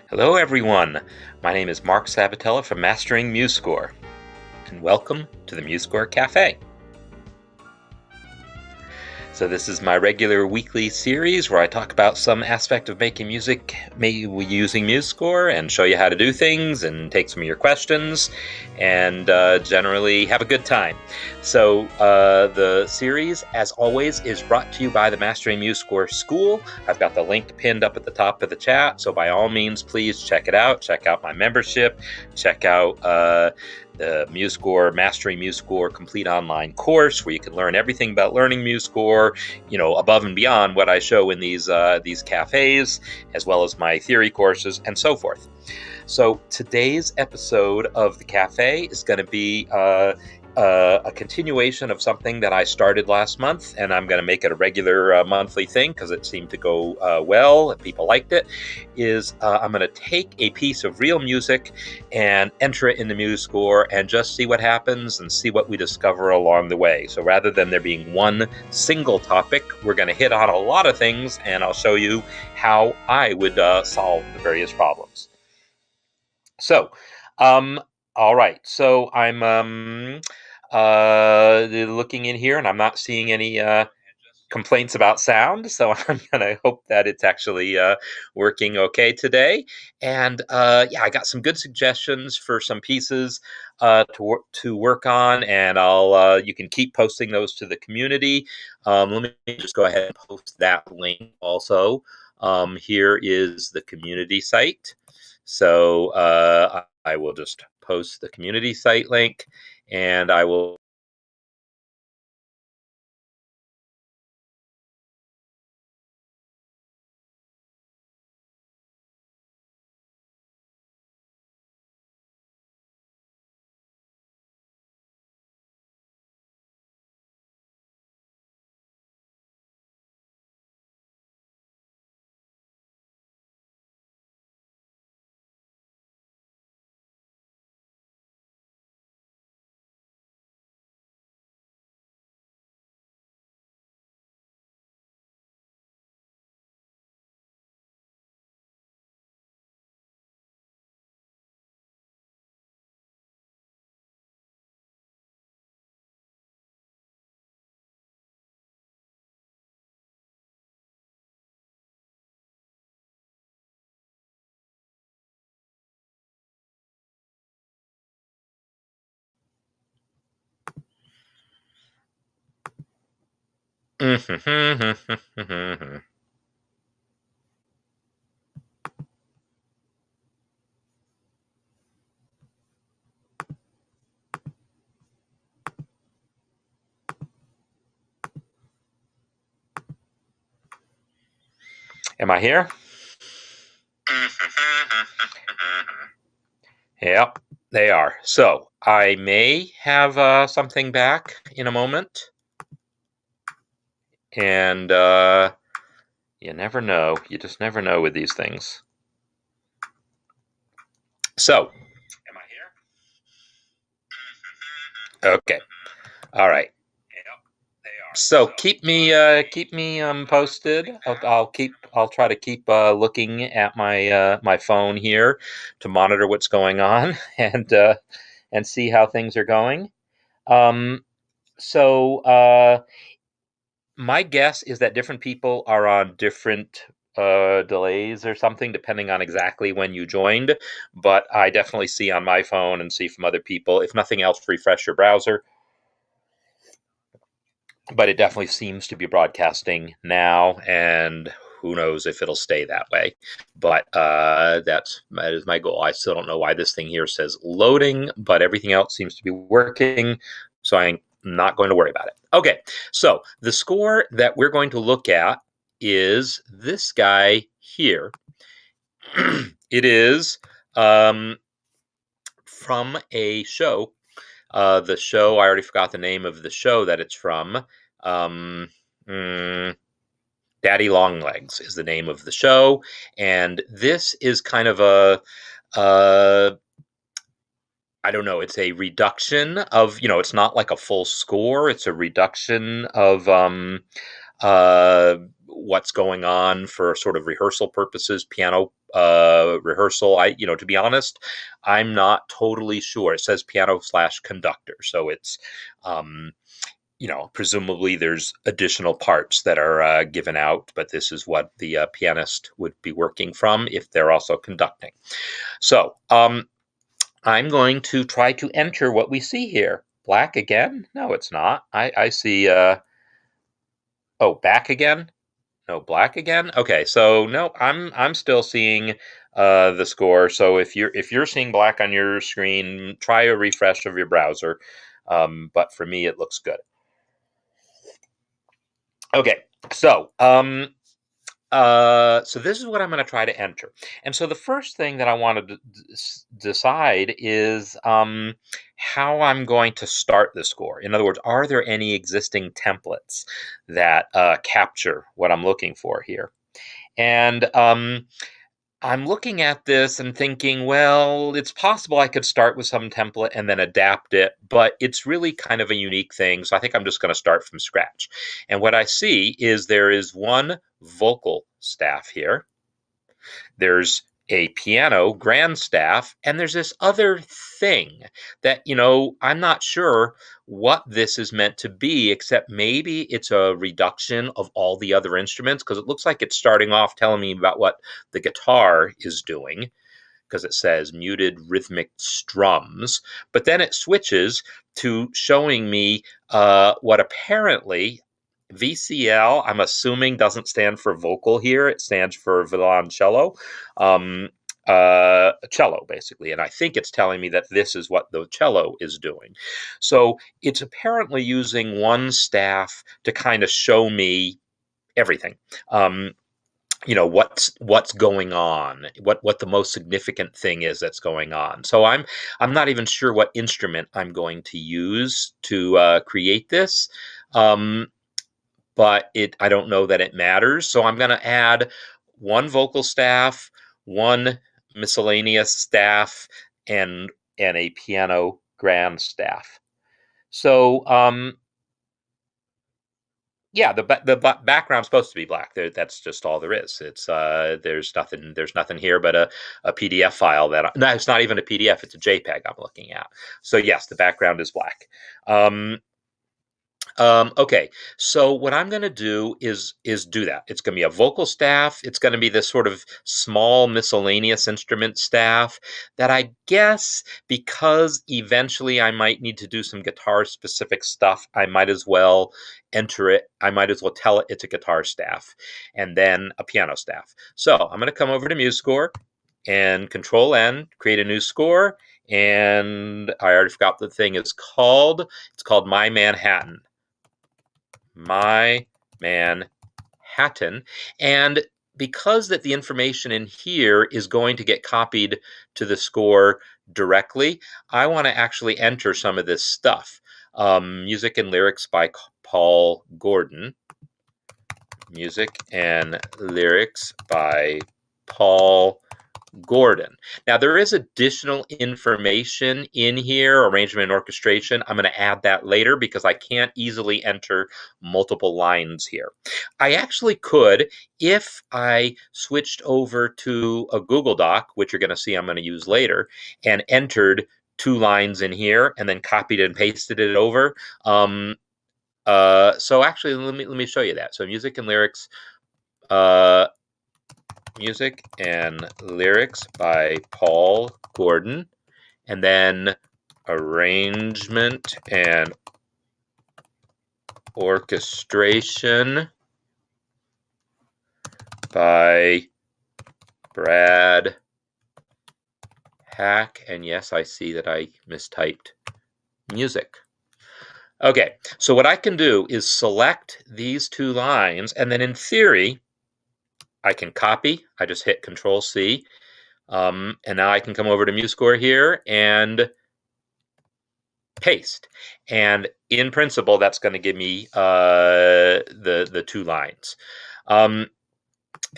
Hello everyone, my name is Marc Sabatella from Mastering MuseScore, and welcome to the MuseScore Café. So this is my regular weekly series where I talk about some aspect of making music using MuseScore and show you how to do things and take some of your questions and generally have a good time. So the series, as always, is brought to you by the Mastering MuseScore School. I've got the link pinned up at the top of the chat, so by all means, please check it out. Check out my membership. Check out the MuseScore Mastering MuseScore Complete Online course, where you can learn everything about learning MuseScore, above and beyond what I show in these cafes, as well as my theory courses and so forth. So today's episode of the cafe is going to be a continuation of something that I started last month, and I'm going to make it a regular monthly thing because it seemed to go well and people liked it. I'm going to take a piece of real music and enter it in the MuseScore and just see what happens and see what we discover along the way. So rather than there being one single topic, we're going to hit on a lot of things, and I'll show you how I would solve the various problems. So, all right. So I'm looking in here, and I'm not seeing any complaints about sound. So I'm gonna hope that it's actually working okay today. And I got some good suggestions for some pieces to work on, and you can keep posting those to the community. Let me just go ahead and post that link also. Here is the community site. So I will just post the community site link, and I will. Am I here? Yep, they are. So I may have something back in a moment, and you never know. You just never know with these things. So, am I here? Okay. All right. So keep me posted. I'll try to keep looking at my phone here to monitor what's going on and see how things are going. So my guess is that different people are on different delays or something, depending on exactly when you joined. But I definitely see on my phone and see from other people. If nothing else, refresh your browser. But it definitely seems to be broadcasting now, and who knows if it'll stay that way. But that is my goal. I still don't know why this thing here says loading, but everything else seems to be working, so I'm not going to worry about it. Okay, so the score that we're going to look at is this guy here. It is from a show. The show, I already forgot the name of the show that it's from. Um, Daddy Longlegs is the name of the show, and this is kind of I don't know, it's a reduction of, it's not like a full score, it's a reduction of uh, what's going on for sort of rehearsal purposes, piano rehearsal. To be honest, I'm not totally sure. It says piano/conductor, so it's presumably there's additional parts that are given out, but this is what the pianist would be working from if they're also conducting. So I'm going to try to enter what we see here. Black again? No, it's not. I see, back again? No, black again? Okay, so no, I'm still seeing the score. So if you're seeing black on your screen, try a refresh of your browser. But for me, it looks good. Okay, so so this is what I'm going to try to enter. And so the first thing that I want to decide is how I'm going to start the score. In other words, are there any existing templates that capture what I'm looking for here? And I'm looking at this and thinking, well, it's possible I could start with some template and then adapt it, but it's really kind of a unique thing. So I think I'm just going to start from scratch. And what I see is there is one vocal staff here. There's a piano grand staff, and there's this other thing that, I'm not sure what this is meant to be, except maybe it's a reduction of all the other instruments, because it looks like it's starting off telling me about what the guitar is doing, because it says muted rhythmic strums, but then it switches to showing me what apparently VCL, I'm assuming, doesn't stand for vocal here. It stands for violoncello, cello, basically. And I think it's telling me that this is what the cello is doing. So it's apparently using one staff to kind of show me everything. What's going on, what the most significant thing is that's going on. So I'm not even sure what instrument I'm going to use to create this. But I don't know that it matters. So I'm going to add one vocal staff, one miscellaneous staff, and a piano grand staff. So yeah, the background's supposed to be black. That's just all there is. It's there's nothing here but a PDF file no, it's not even a PDF. It's a JPEG I'm looking at. So yes, the background is black. Okay, so what I'm going to do is do that. It's going to be a vocal staff. It's going to be this sort of small miscellaneous instrument staff that I guess, because eventually I might need to do some guitar-specific stuff, I might as well enter it. I might as well tell it it's a guitar staff, and then a piano staff. So I'm going to come over to MuseScore and Control-N, create a new score, and I already forgot what the thing is called. It's called My Manhattan. My Manhattan. And because that the information in here is going to get copied to the score directly, I want to actually enter some of this stuff. Music and lyrics by Paul Gordon. Music and lyrics by Paul Gordon. Now, there is additional information in here, arrangement and orchestration. I'm going to add that later because I can't easily enter multiple lines here. I actually could, if I switched over to a Google Doc, which you're going to see I'm going to use later, and entered 2 lines in here and then copied and pasted it over. So actually, let me show you that. So music and lyrics, music and lyrics by Paul Gordon, and then arrangement and orchestration by Brad Hack. And yes, I see that I mistyped music. Okay, so what I can do is select these 2 lines, and then in theory, I can copy. I just hit Control-C, and now I can come over to MuseScore here and paste. And in principle, that's going to give me the 2 lines.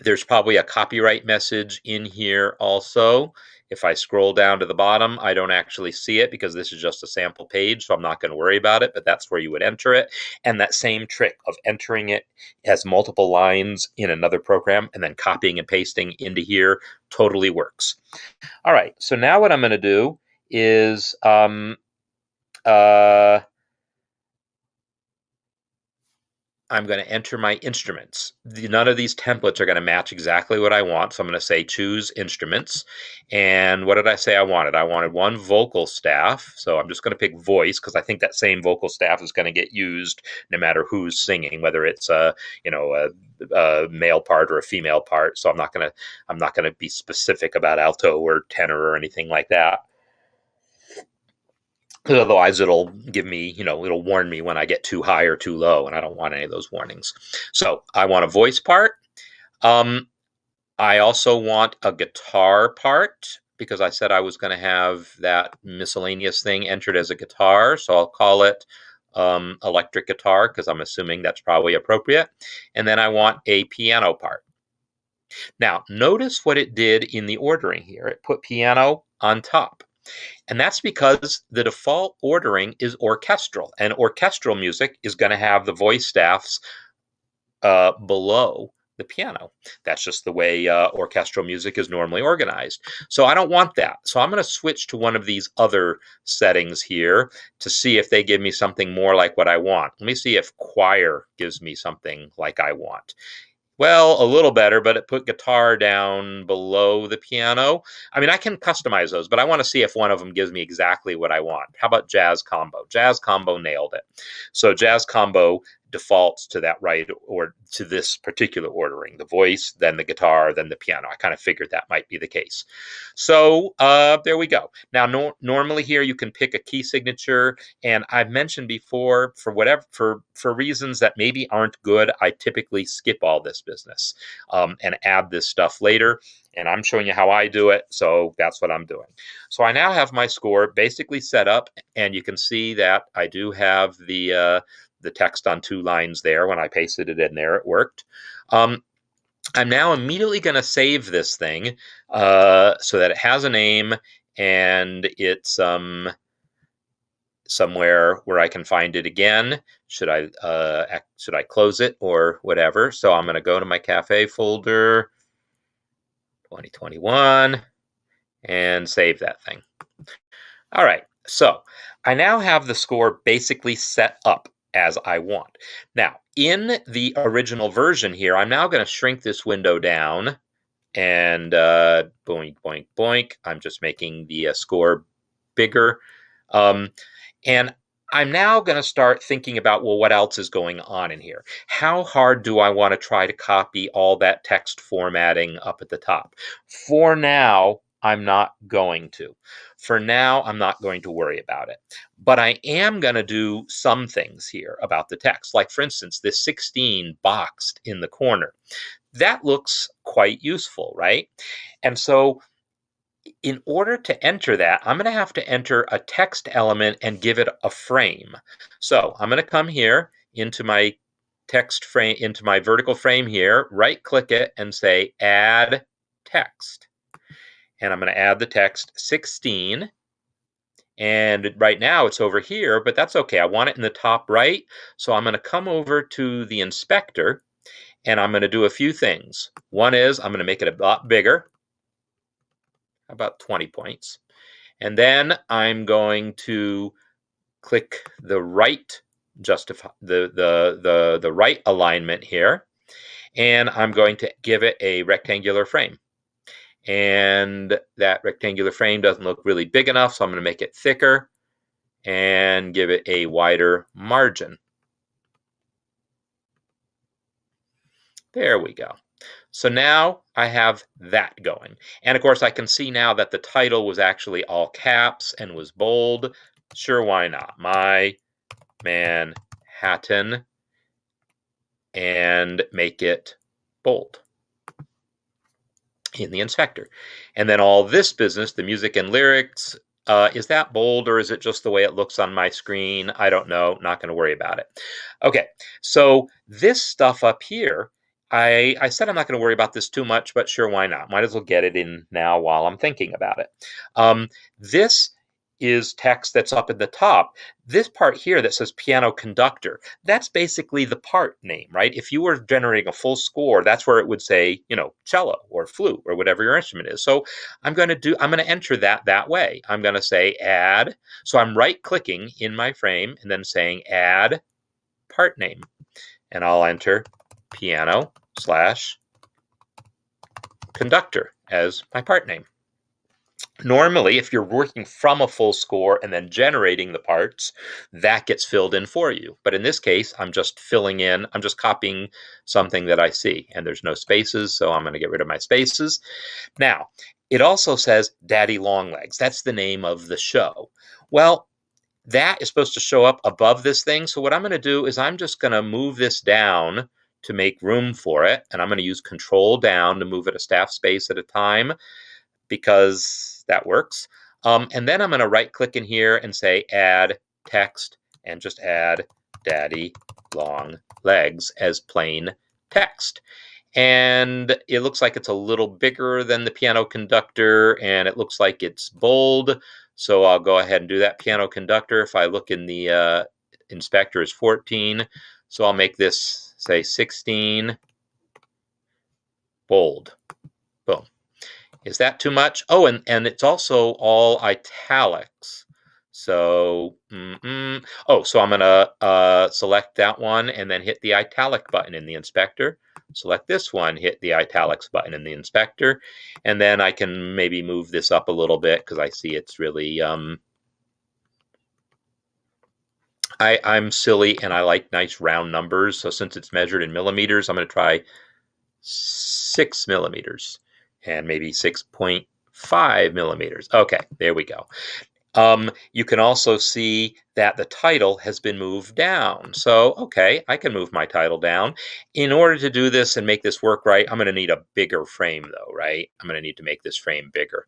There's probably a copyright message in here also, If I scroll down to the bottom, I don't actually see it because this is just a sample page, so I'm not going to worry about it, but that's where you would enter it. And that same trick of entering it as multiple lines in another program and then copying and pasting into here totally works. All right, so now what I'm going to do is I'm going to enter my instruments. None of these templates are going to match exactly what I want, so I'm going to say choose instruments. And what did I say I wanted? I wanted one vocal staff, so I'm just going to pick voice because I think that same vocal staff is going to get used no matter who's singing, whether it's a male part or a female part. So I'm not going to be specific about alto or tenor or anything like that. Because otherwise it'll give me, it'll warn me when I get too high or too low, and I don't want any of those warnings. So I want a voice part. I also want a guitar part because I said I was going to have that miscellaneous thing entered as a guitar. So I'll call it electric guitar because I'm assuming that's probably appropriate. And then I want a piano part. Now, notice what it did in the ordering here. It put piano on top. And that's because the default ordering is orchestral, and orchestral music is going to have the voice staffs below the piano. That's just the way orchestral music is normally organized. So I don't want that. So I'm going to switch to one of these other settings here to see if they give me something more like what I want. Let me see if choir gives me something like I want. Well, a little better, but it put guitar down below the piano. I mean, I can customize those, but I want to see if one of them gives me exactly what I want. How about jazz combo? Jazz combo nailed it. So jazz combo defaults to that right, or to this particular ordering: the voice, then the guitar, then the piano. I kind of figured that might be the case. So there we go. Now, normally here you can pick a key signature, and I've mentioned before, for reasons that maybe aren't good, I typically skip all this business and add this stuff later. And I'm showing you how I do it, so that's what I'm doing. So I now have my score basically set up, and you can see that I do have the text on 2 lines there. When I pasted it in there, it worked. I'm now immediately going to save this thing so that it has a name and it's somewhere where I can find it again. Should I close it or whatever? So I'm going to go to my cafe folder, 2021, and save that thing. All right, so I now have the score basically set up as I want. Now, in the original version here, I'm now going to shrink this window down and boink, boink, boink. I'm just making the score bigger. And I'm now going to start thinking about, well, what else is going on in here? How hard do I want to try to copy all that text formatting up at the top? For now, I'm not going to. For now, I'm not going to worry about it. But I am going to do some things here about the text. Like, for instance, this 16 boxed in the corner. That looks quite useful, right? And so in order to enter that, I'm going to have to enter a text element and give it a frame. So I'm going to come here into my text frame, into my vertical frame here, right click it and say add text. And I'm going to add the text 16. And right now it's over here, but that's okay. I want it in the top right. So I'm going to come over to the inspector and I'm going to do a few things. One is I'm going to make it a lot bigger, about 20 points. And then I'm going to click the right the right alignment here, and I'm going to give it a rectangular frame. And that rectangular frame doesn't look really big enough, so I'm going to make it thicker and give it a wider margin. There we go. So now I have that going. And of course I can see now that the title was actually all caps and was bold. Sure, why not? My Manhattan, and make it bold in the inspector. And then all this business, the music and lyrics, is that bold or is it just the way it looks on my screen? I don't know. Not going to worry about it. Okay, so this stuff up here, I said I'm not going to worry about this too much, but sure, why not? Might as well get it in now while I'm thinking about it. This is text that's up at the top. This part here that says piano conductor, that's basically the part name, right? If you were generating a full score, that's where it would say, cello or flute or whatever your instrument is. So I'm going to enter that way. I'm going to say add. So I'm right clicking in my frame and then saying add part name. And I'll enter piano / conductor as my part name. Normally, if you're working from a full score and then generating the parts, that gets filled in for you. But in this case, I'm just copying something that I see, and there's no spaces, so I'm going to get rid of my spaces. Now, it also says Daddy Longlegs. That's the name of the show. Well, that is supposed to show up above this thing. So what I'm going to do is I'm just going to move this down to make room for it. And I'm going to use Control down to move it a staff space at a time because that works. And then I'm going to right click in here and say add text and just add Daddy Long Legs as plain text. And it looks like it's a little bigger than the piano conductor, and it looks like it's bold. So I'll go ahead and do that. Piano conductor, if I look in the inspector, is 14. So I'll make this, say, 16. Bold. Boom. Is that too much? Oh, and it's also all italics. So, so I'm going to select that one and then hit the italic button in the inspector. Select this one, hit the italics button in the inspector, and then I can maybe move this up a little bit because I see it's really, I'm silly and I like nice round numbers. So since it's measured in millimeters, I'm going to try 6 millimeters and maybe 6.5 millimeters. Okay, there we go. You can also see that the title has been moved down. So, okay, I can move my title down. In order to do this and make this work right, I'm going to need a bigger frame though, right? I'm going to need to make this frame bigger.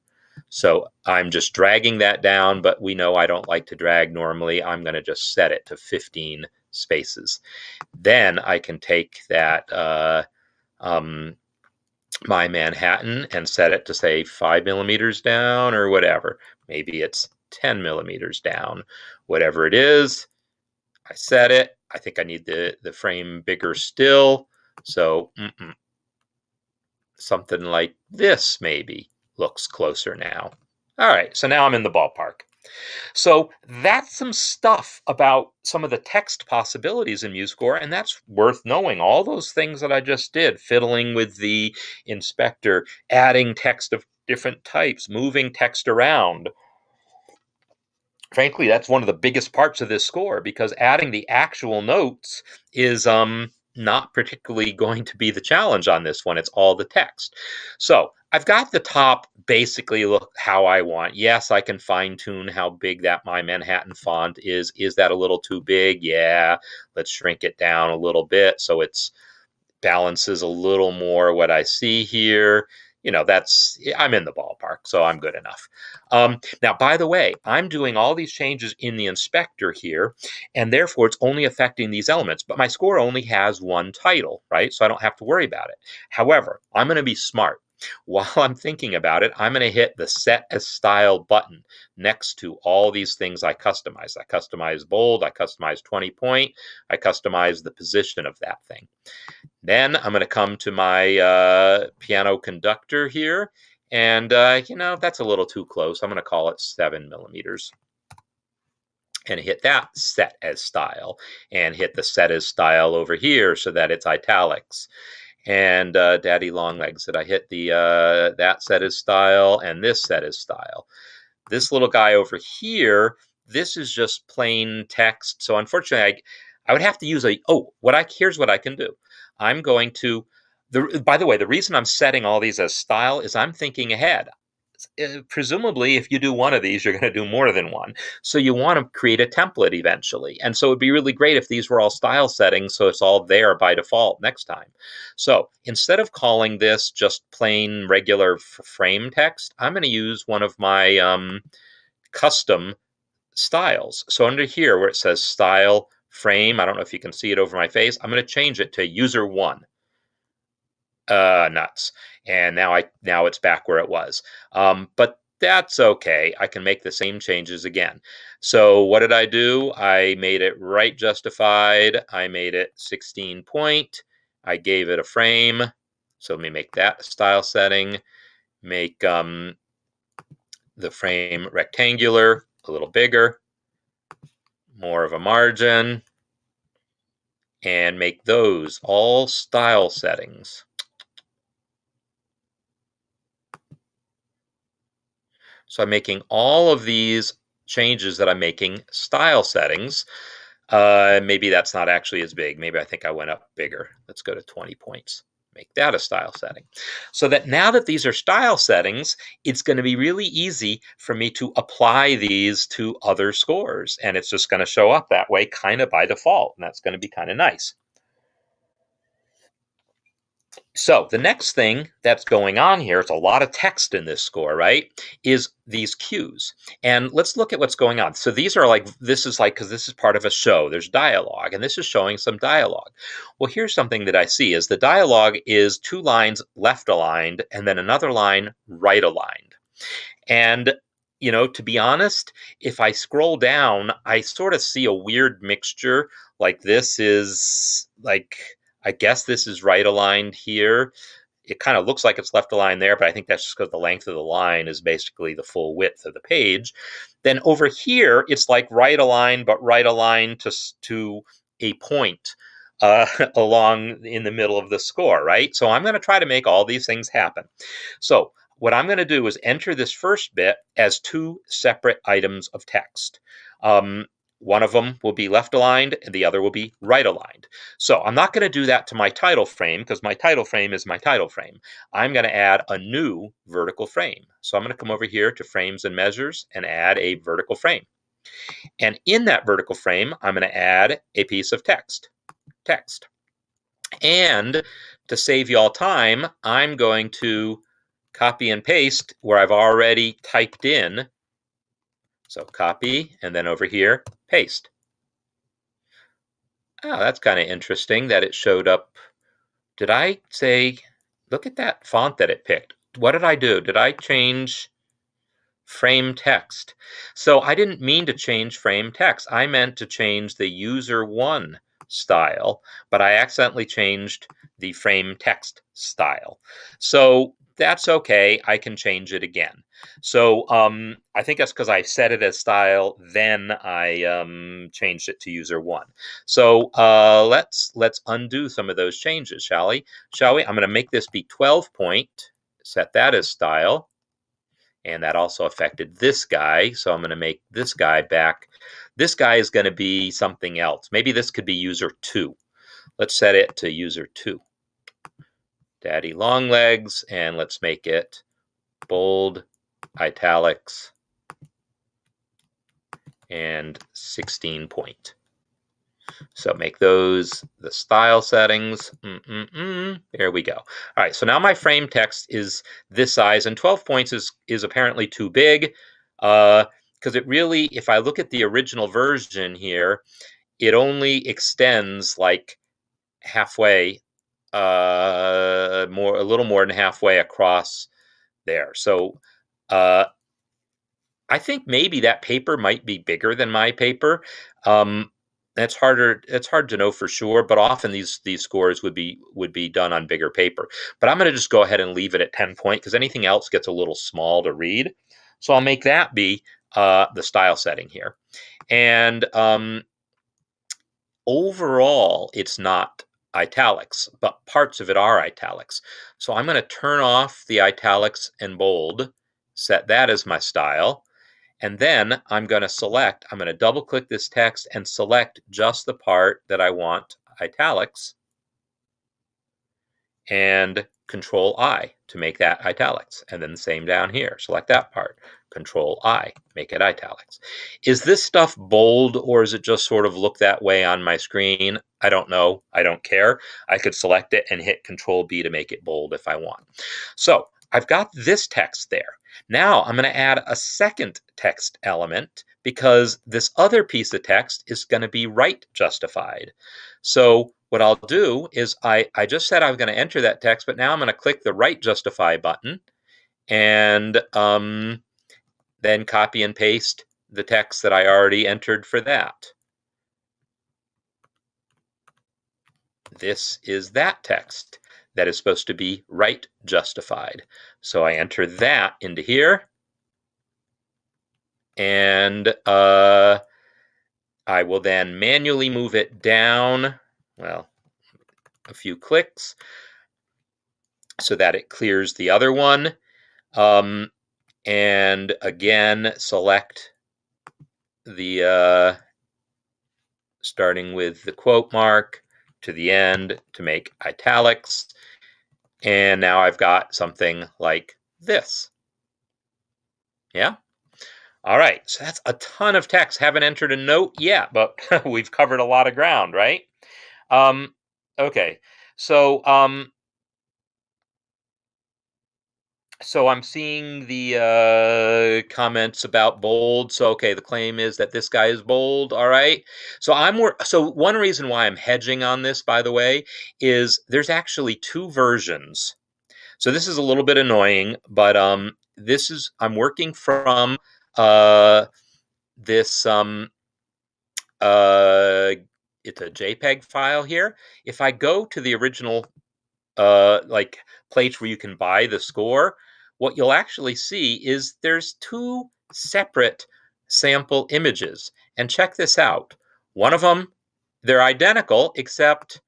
So I'm just dragging that down, but we know I don't like to drag normally. I'm going to just set it to 15 spaces. Then I can take that my Manhattan and set it to say 5 millimeters down or whatever. Maybe it's 10 millimeters down, whatever it is. I set it. I think I need the frame bigger still. So something like this maybe looks closer now. All right, so now I'm in the ballpark. So that's some stuff about some of the text possibilities in MuseScore, and that's worth knowing. All those things that I just did, fiddling with the inspector, adding text of different types, moving text around. Frankly, that's one of the biggest parts of this score because adding the actual notes is not particularly going to be the challenge on this one. It's all the text. So I've got the top basically look how I want. Yes, I can fine tune how big that My Manhattan font is. Is that a little too big? Yeah, let's shrink it down a little bit so it's balances a little more what I see here. I'm in the ballpark, so I'm good enough. Now, by the way, I'm doing all these changes in the inspector here, and therefore it's only affecting these elements, but my score only has one title, right? So I don't have to worry about it. However, I'm going to be smart. While I'm thinking about it, I'm going to hit the Set as Style button next to all these things I customize. I customize bold, I customize 20 point, I customize the position of that thing. Then I'm going to come to my piano conductor here, and that's a little too close. I'm going to call it 7 millimeters. And hit that Set as Style, and hit the Set as Style over here so that it's italics. And Daddy Longlegs, that I hit the that Set as Style and this Set as Style. This little guy over here, this is just plain text. So unfortunately, I would have to use here's what I can do. I'm going to, by the way, the reason I'm setting all these as style is I'm thinking ahead. Presumably, if you do one of these, you're going to do more than one. So you want to create a template eventually. And so it'd be really great if these were all style settings, so it's all there by default next time. So instead of calling this just plain regular frame text, I'm going to use one of my custom styles. So under here where it says style frame, I don't know if you can see it over my face, I'm going to change it to user 1. Nuts. And now it's back where it was. But that's okay. I can make the same changes again. So what did I do? I made it right justified. I made it 16 point. I gave it a frame. So let me make that style setting. Make the frame rectangular, a little bigger, more of a margin, and make those all style settings. So I'm making all of these changes that I'm making style settings. Maybe that's not actually as big. Maybe I think I went up bigger. Let's go to 20 points. Make that a style setting. So that now that these are style settings, it's going to be really easy for me to apply these to other scores. And it's just going to show up that way kind of by default. And that's going to be kind of nice. So the next thing that's going on here, it's a lot of text in this score, right, is these cues. And let's look at what's going on. So these are like, this is like, because this is part of a show, there's dialogue, and this is showing some dialogue. Well, here's something that I see is the dialogue is 2 lines left aligned and then another line right aligned. And to be honest, if I scroll down, I sort of see a weird mixture. Like this is like, I guess this is right aligned here. It kind of looks like it's left aligned there, but I think that's just because the length of the line is basically the full width of the page. Then over here, it's like right aligned, but right aligned to a point along in the middle of the score, right? So I'm going to try to make all these things happen. So what I'm going to do is enter this first bit as 2 separate items of text. One of them will be left aligned and the other will be right aligned. So I'm not going to do that to my title frame because my title frame is my title frame. I'm going to add a new vertical frame. So I'm going to come over here to frames and measures and add a vertical frame. And in that vertical frame, I'm going to add a piece of text. And to save you all time, I'm going to copy and paste where I've already typed in. So copy, and then over here, paste. Oh, that's kind of interesting that it showed up. Did I say, look at that font that it picked. What did I do? Did I change frame text? So I didn't mean to change frame text. I meant to change the user 1 style, but I accidentally changed the frame text style. So that's okay. I can change it again. So I think that's because I set it as style, then I changed it to user 1. So let's undo some of those changes, shall we? I'm going to make this be 12 point, set that as style. And that also affected this guy. So I'm going to make this guy back. This guy is going to be something else. Maybe this could be user 2. Let's set it to user 2. Daddy long legs, and let's make it bold, italics, and 16 point. So make those the style settings. There we go. All right, so now my frame text is this size, and 12 points is apparently too big because it really, if I look at the original version here, it only extends like halfway, a little more than halfway across there. So I think maybe that paper might be bigger than my paper. It's hard to know for sure, but often these scores would be done on bigger paper. But I'm going to just go ahead and leave it at 10 point because anything else gets a little small to read. So I'll make that be the style setting here. And overall, it's not italics, but parts of it are italics. So I'm going to turn off the italics and bold, set that as my style. And then I'm going to double click this text and select just the part that I want italics and Control I to make that italics. And then the same down here, select that part, Control I, make it italics. Is this stuff bold or is it just sort of look that way on my screen? I don't know. I don't care. I could select it and hit Control B to make it bold if I want. So I've got this text there. Now I'm going to add a second text element because this other piece of text is going to be right justified. So what I'll do is I just said I was going to enter that text, but now I'm going to click the right justify button and then copy and paste the text that I already entered for that. This is that text that is supposed to be right justified. So I enter that into here, and I will then manually move it down, well, a few clicks, so that it clears the other one. And again, select the starting with the quote mark to the end to make italics. And now I've got something like this. Yeah? All right, so that's a ton of text. Haven't entered a note yet, but we've covered a lot of ground, right? Okay, so so I'm seeing the comments about bold. So okay, the claim is that this guy is bold. All right. So so one reason why I'm hedging on this, by the way, is there's actually two versions. So this is a little bit annoying, but I'm working from this it's a JPEG file here. If I go to the original like place where you can buy the score, what you'll actually see is there's two separate sample images. And check this out. One of them, they're identical, except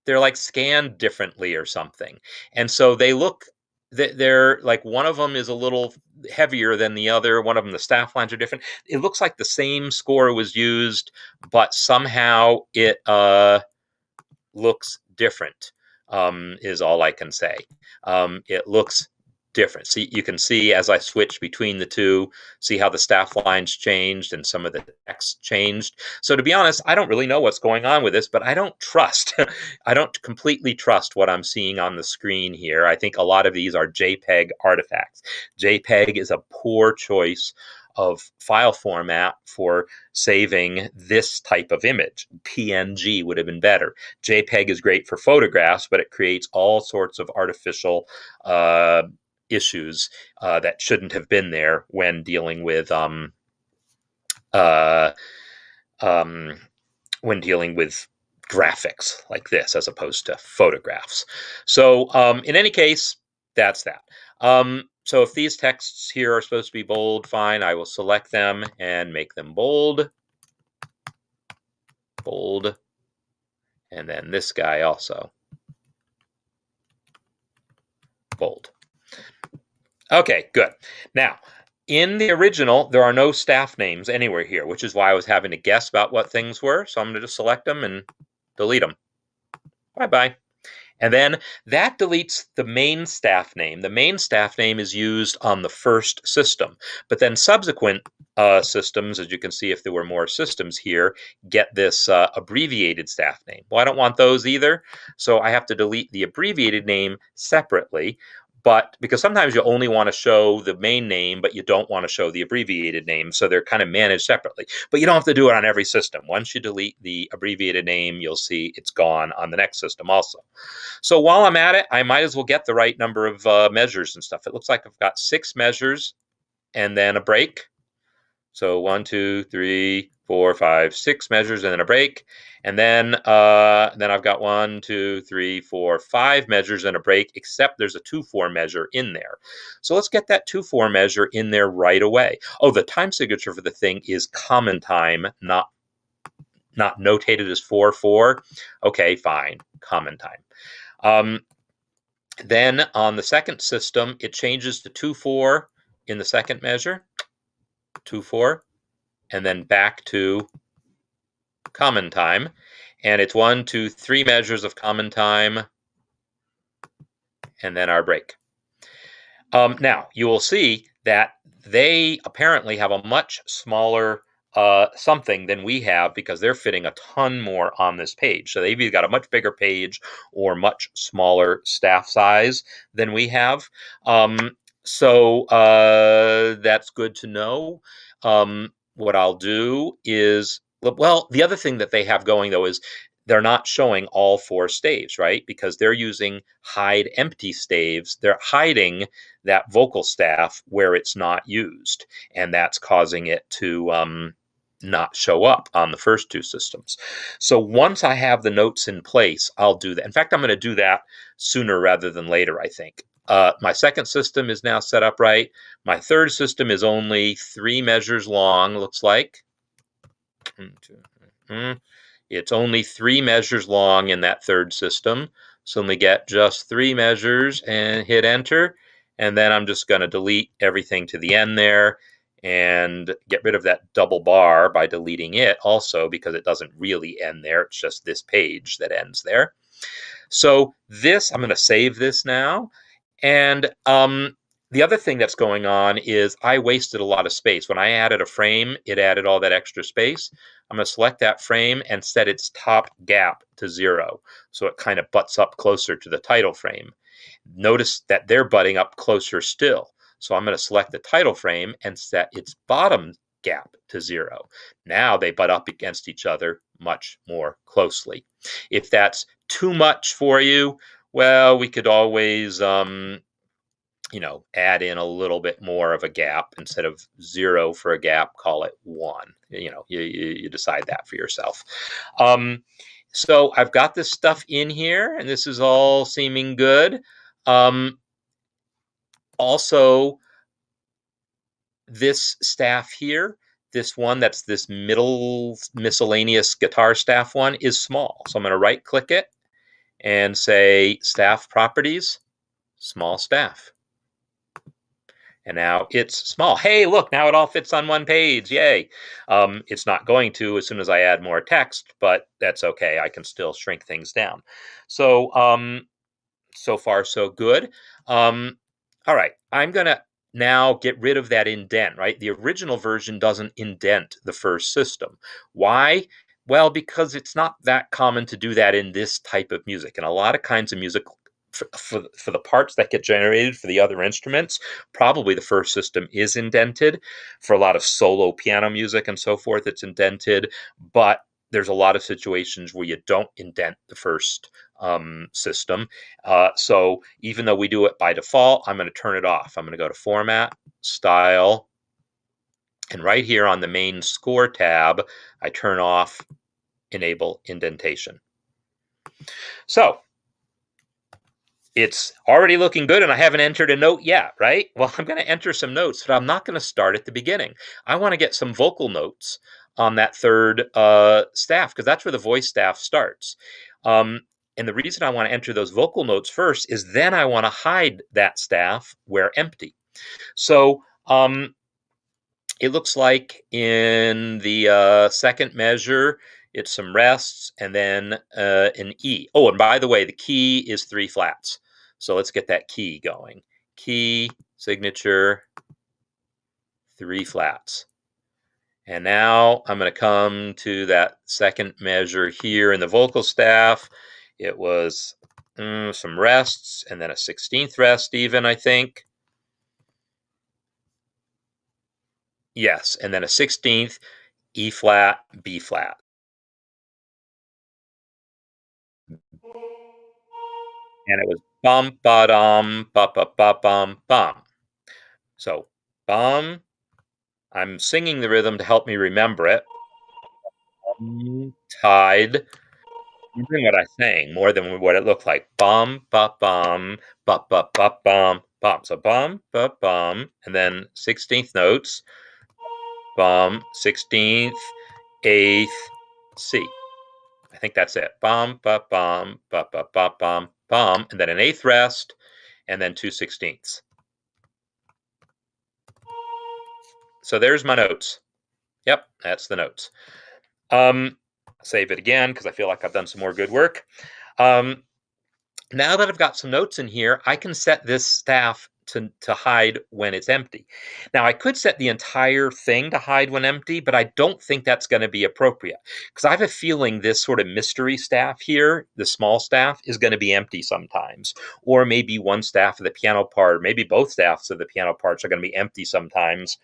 they're like scanned differently or something. And so they're like, one of them is a little heavier than the other. One of them, the staff lines are different. It looks like the same score was used, but somehow it looks different, is all I can say. It looks different. See, you can see as I switch between the two, see how the staff lines changed and some of the text changed. So to be honest, I don't really know what's going on with this, but I don't trust. I don't completely trust what I'm seeing on the screen here. I think a lot of these are JPEG artifacts. JPEG is a poor choice of file format for saving this type of image. PNG would have been better. JPEG is great for photographs, but it creates all sorts of artificial issues that shouldn't have been there when dealing with graphics like this as opposed to photographs. So in any case, that's that. So if these texts here are supposed to be bold, fine, I will select them and make them bold. Bold. And then this guy also. Bold. Okay, good. Now, in the original, there are no staff names anywhere here, which is why I was having to guess about what things were. So I'm going to just select them and delete them. Bye-bye. And then that deletes the main staff name. The main staff name is used on the first system. But then subsequent systems, as you can see if there were more systems here, get this abbreviated staff name. Well, I don't want those either. So I have to delete the abbreviated name separately. But because sometimes you only want to show the main name, but you don't want to show the abbreviated name. So they're kind of managed separately. But you don't have to do it on every system. Once you delete the abbreviated name, you'll see it's gone on the next system also. So while I'm at it, I might as well get the right number of measures and stuff. It looks like I've got 6 measures and then a break. So 1, 2, 3, 4, 5, 6 measures and then a break. And then I've got 1, 2, 3, 4, 5 measures and a break, except there's a 2/4 measure in there. So let's get that 2/4 measure in there right away. Oh, the time signature for the thing is common time, not notated as 4/4. Okay, fine, common time. Then on the second system, it changes to 2/4 in the second measure, 2/4, and then back to common time. And it's 1, 2, 3 measures of common time, and then our break. Now, you will see that they apparently have a much smaller something than we have because they're fitting a ton more on this page. So they've either got a much bigger page or much smaller staff size than we have. So that's good to know. what I'll do is, well, the other thing that they have going though is they're not showing all four staves, right? Because they're using hide empty staves. They're hiding that vocal staff where it's not used, and that's causing it to not show up on the first two systems. So once I have the notes in place, I'll do that. In fact, I'm going to do that sooner rather than later, I think. My second system is now set up right. My third system is only 3 measures long, looks like. It's only 3 measures long in that third system. So let me get just 3 measures and hit enter. And then I'm just going to delete everything to the end there and get rid of that double bar by deleting it also, because it doesn't really end there. It's just this page that ends there. So this, I'm going to save this now. And the other thing that's going on is I wasted a lot of space. When I added a frame, it added all that extra space. I'm going to select that frame and set its top gap to 0. So it kind of butts up closer to the title frame. Notice that they're butting up closer still. So I'm going to select the title frame and set its bottom gap to 0. Now they butt up against each other much more closely. If that's too much for you, well, we could always add in a little bit more of a gap. Instead of 0 for a gap, call it 1. You decide that for yourself. So I've got this stuff in here, and this is all seeming good. Also, this staff here, this one that's this middle miscellaneous guitar staff one, is small. So I'm going to right click it and say staff properties, small staff. And now it's small. Hey, look, now it all fits on one page. Yay. It's not going to as soon as I add more text, but that's okay. I can still shrink things down. So, so far, so good. All right, I'm going to now get rid of that indent, right? The original version doesn't indent the first system. Why? Well, because it's not that common to do that in this type of music. And a lot of kinds of music, for the parts that get generated for the other instruments, probably the first system is indented. For a lot of solo piano music and so forth, it's indented. But there's a lot of situations where you don't indent the first system. So even though we do it by default, I'm going to turn it off. I'm going to go to Format, Style, and right here on the main Score tab, I turn off Enable Indentation. So it's already looking good, and I haven't entered a note yet, right? Well, I'm going to enter some notes, but I'm not going to start at the beginning. I want to get some vocal notes on that third staff, because that's where the voice staff starts. And the reason I want to enter those vocal notes first is then I want to hide that staff where empty. So it looks like in the second measure, it's some rests and then an E. Oh, and by the way, the key is 3 flats. So let's get that key going. Key, signature, 3 flats. And now I'm going to come to that second measure here in the vocal staff. It was some rests and then a 16th rest even, I think. Yes, and then a 16th, E flat, B flat. And it was bum, ba-dum, ba-ba-ba-bum, bum. So, bum, I'm singing the rhythm to help me remember it. Tied. Remembering what I sang more than what it looked like. Bum, ba-bum, ba-ba-ba-bum, bum. So bum, ba-bum, and then 16th notes. Bum, 16th, 8th, C. I think that's it. Bum, ba-bum, ba-ba-ba-bum, bum, and then an 8th rest, and then 2 16ths. So there's my notes. Yep, that's the notes. Save it again because I feel like I've done some more good work. Now that I've got some notes in here, I can set this staff to hide when it's empty. Now, I could set the entire thing to hide when empty, but I don't think that's going to be appropriate because I have a feeling this sort of mystery staff here, the small staff, is going to be empty sometimes. Or maybe one staff of the piano part, maybe both staffs of the piano parts are going to be empty sometimes.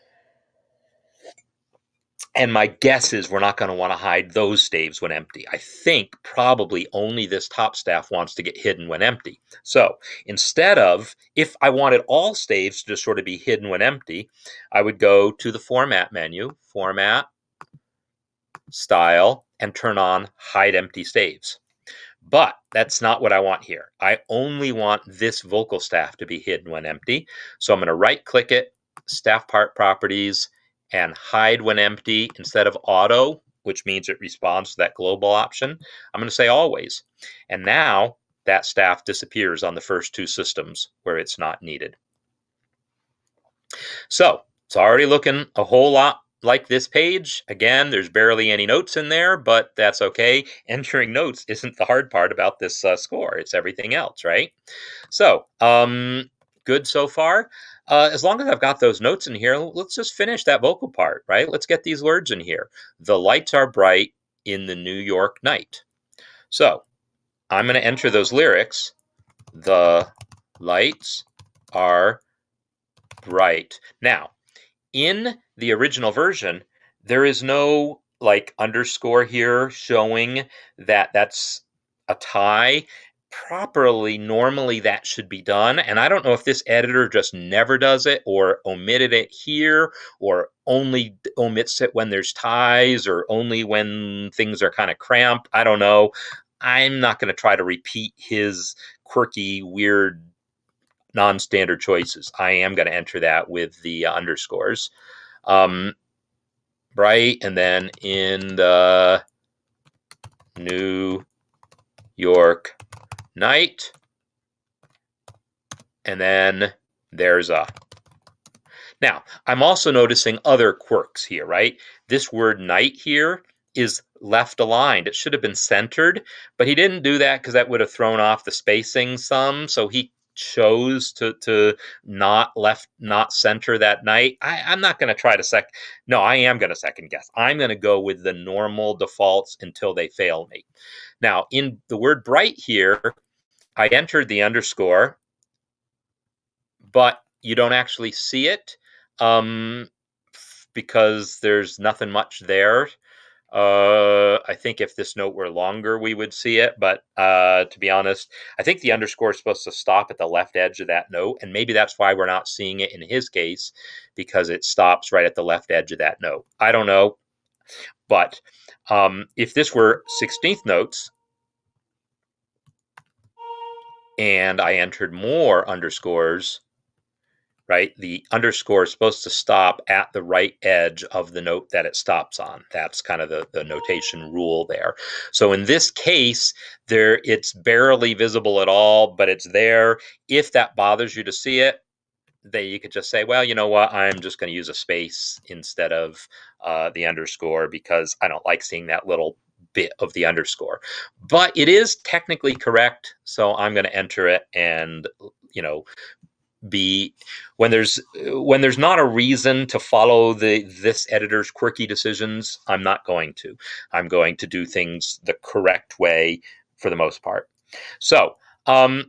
And my guess is we're not going to want to hide those staves when empty. I think probably only this top staff wants to get hidden when empty. So instead of, if I wanted all staves to just sort of be hidden when empty, I would go to the Format menu, Format, Style, and turn on Hide Empty Staves. But that's not what I want here. I only want this vocal staff to be hidden when empty. So I'm going to right-click it, Staff Part Properties, and Hide When Empty instead of Auto, which means it responds to that global option. I'm going to say Always. And now that staff disappears on the first two systems where it's not needed. So it's already looking a whole lot like this page. Again, there's barely any notes in there, but that's okay. Entering notes isn't the hard part about this score. It's everything else, right? So, good so far. As long as I've got those notes in here, let's just finish that vocal part, right? Let's get these words in here. The lights are bright in the New York night. So, I'm going to enter those lyrics. The lights are bright. Now, in the original version, there is no like underscore here showing that that's a tie. Properly, normally that should be done. And I don't know if this editor just never does it or omitted it here or only omits it when there's ties or only when things are kind of cramped. I don't know. I'm not going to try to repeat his quirky, weird non-standard choices. I am going to enter that with the underscores. Bright, and then in the New York night, and then there's a. Now, I'm also noticing other quirks here, right? This word night here is left aligned. It should have been centered, but he didn't do that because that would have thrown off the spacing some. So he chose to not center that night. I'm not going to try to no, I am going to second guess. I'm going to go with the normal defaults until they fail me. Now, in the word bright here, I entered the underscore, but you don't actually see it because there's nothing much there. I think if this note were longer, we would see it. But to be honest, I think the underscore is supposed to stop at the left edge of that note. And maybe that's why we're not seeing it in his case, because it stops right at the left edge of that note. I don't know. But if this were 16th notes, and I entered more underscores, right? The underscore is supposed to stop at the right edge of the note that it stops on. That's kind of the notation rule there. So in this case, it's barely visible at all, but it's there. If that bothers you to see it, then you could just say, well, you know what? I'm just going to use a space instead of the underscore because I don't like seeing that little bit of the underscore. But it is technically correct, so I'm going to enter it and, be when there's not a reason to follow this editor's quirky decisions, I'm not going to. I'm going to do things the correct way for the most part. So, all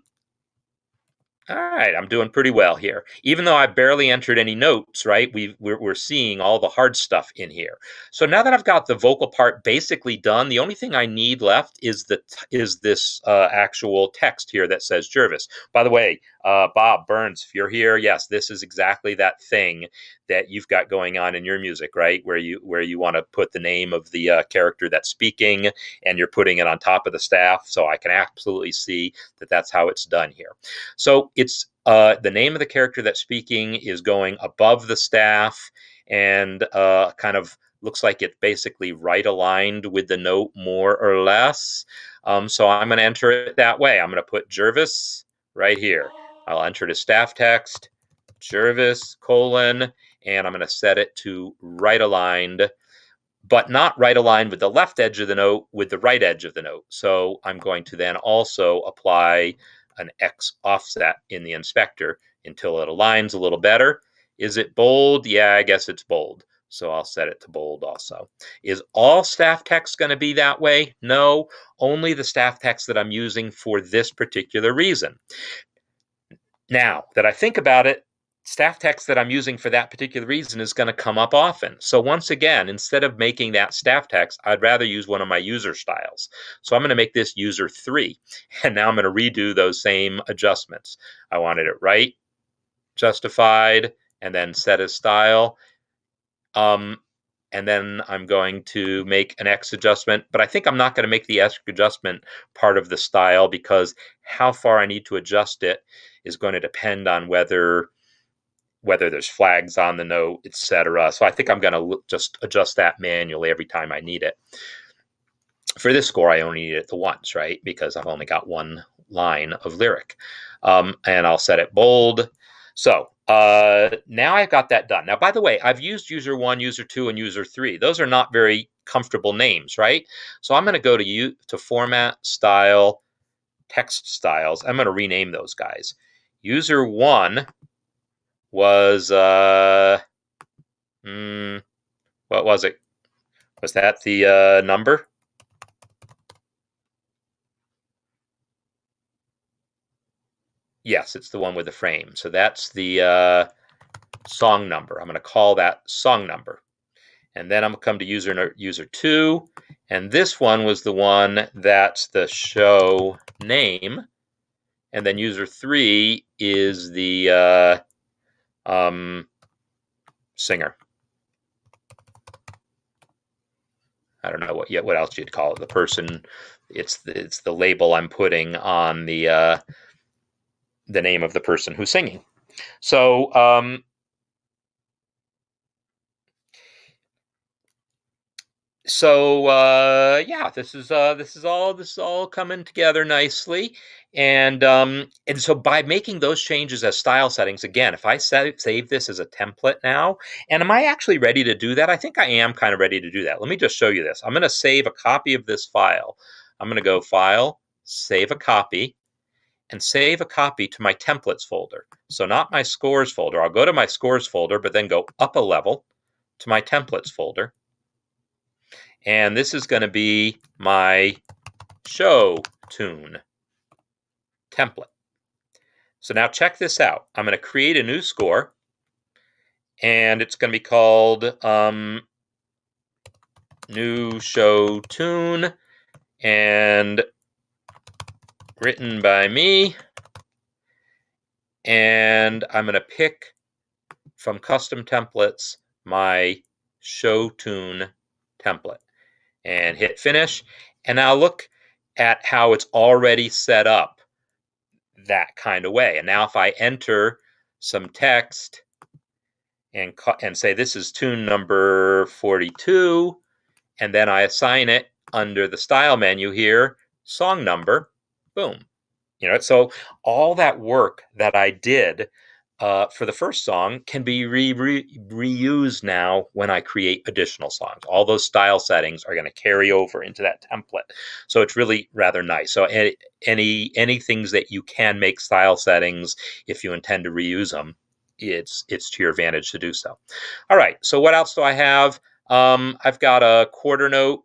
right, I'm doing pretty well here. Even though I barely entered any notes, right? We're seeing all the hard stuff in here. So now that I've got the vocal part basically done, the only thing I need left is this actual text here that says Jervis. By the way, Bob Burns, if you're here, yes, this is exactly that thing that you've got going on in your music, right? Where you want to put the name of the character that's speaking, and you're putting it on top of the staff. So I can absolutely see that that's how it's done here. So it's the name of the character that's speaking is going above the staff and kind of looks like it's basically right aligned with the note more or less. So I'm going to enter it that way. I'm going to put Jervis right here. I'll enter the staff text, Jervis, and I'm going to set it to right aligned, but not right aligned with the left edge of the note, with the right edge of the note. So I'm going to then also apply an X offset in the inspector until it aligns a little better. Is it bold? Yeah, I guess it's bold. So I'll set it to bold also. Is all staff text going to be that way? No, only the staff text that I'm using for this particular reason. Now that I think about it, staff text that I'm using for that particular reason is going to come up often. So once again, instead of making that staff text, I'd rather use one of my user styles. So I'm going to make this user 3. And now I'm going to redo those same adjustments. I wanted it right, justified, and then set as style. And then I'm going to make an X adjustment, but I think I'm not going to make the X adjustment part of the style because how far I need to adjust it is going to depend on whether there's flags on the note, etc. So I think I'm going to just adjust that manually every time I need it. For this score, I only need it the once, right? Because I've only got one line of lyric. And I'll set it bold. So now I've got that done. Now, by the way, I've used user 1, user 2, and user 3. Those are not very comfortable names, right? So I'm going to go to Format, Style, Text Styles. I'm going to rename those guys. User 1 was, what was it? Was that the number? Yes, it's the one with the frame. So that's the song number. I'm going to call that song number. And then I'm going to come to user 2. And this one was the one that's the show name. And then user 3 is the singer. I don't know what else you'd call it. The person. It's the label I'm putting on the name of the person who's singing. So yeah, this is all coming together nicely, and so by making those changes as style settings, again, if I save this as a template now, and am I actually ready to do that? I think I am kind of ready to do that. Let me just show you this. I'm going to save a copy of this file. I'm going to go File, Save a Copy, and save a copy to my templates folder. So not my scores folder. I'll go to my scores folder, but then go up a level to my templates folder. And this is going to be my show tune template. So now check this out. I'm going to create a new score, and it's going to be called New Show Tune, and written by me. And I'm going to pick from custom templates my show tune template and hit finish. And now look at how it's already set up that kind of way. And now if I enter some text and say this is tune number 42, and then I assign it under the style menu here, song number, boom. So all that work that I did for the first song can be reused now when I create additional songs. All those style settings are going to carry over into that template. So it's really rather nice. So any things that you can make style settings, if you intend to reuse them, it's to your advantage to do so. All right, so what else do I have? I've got a quarter note.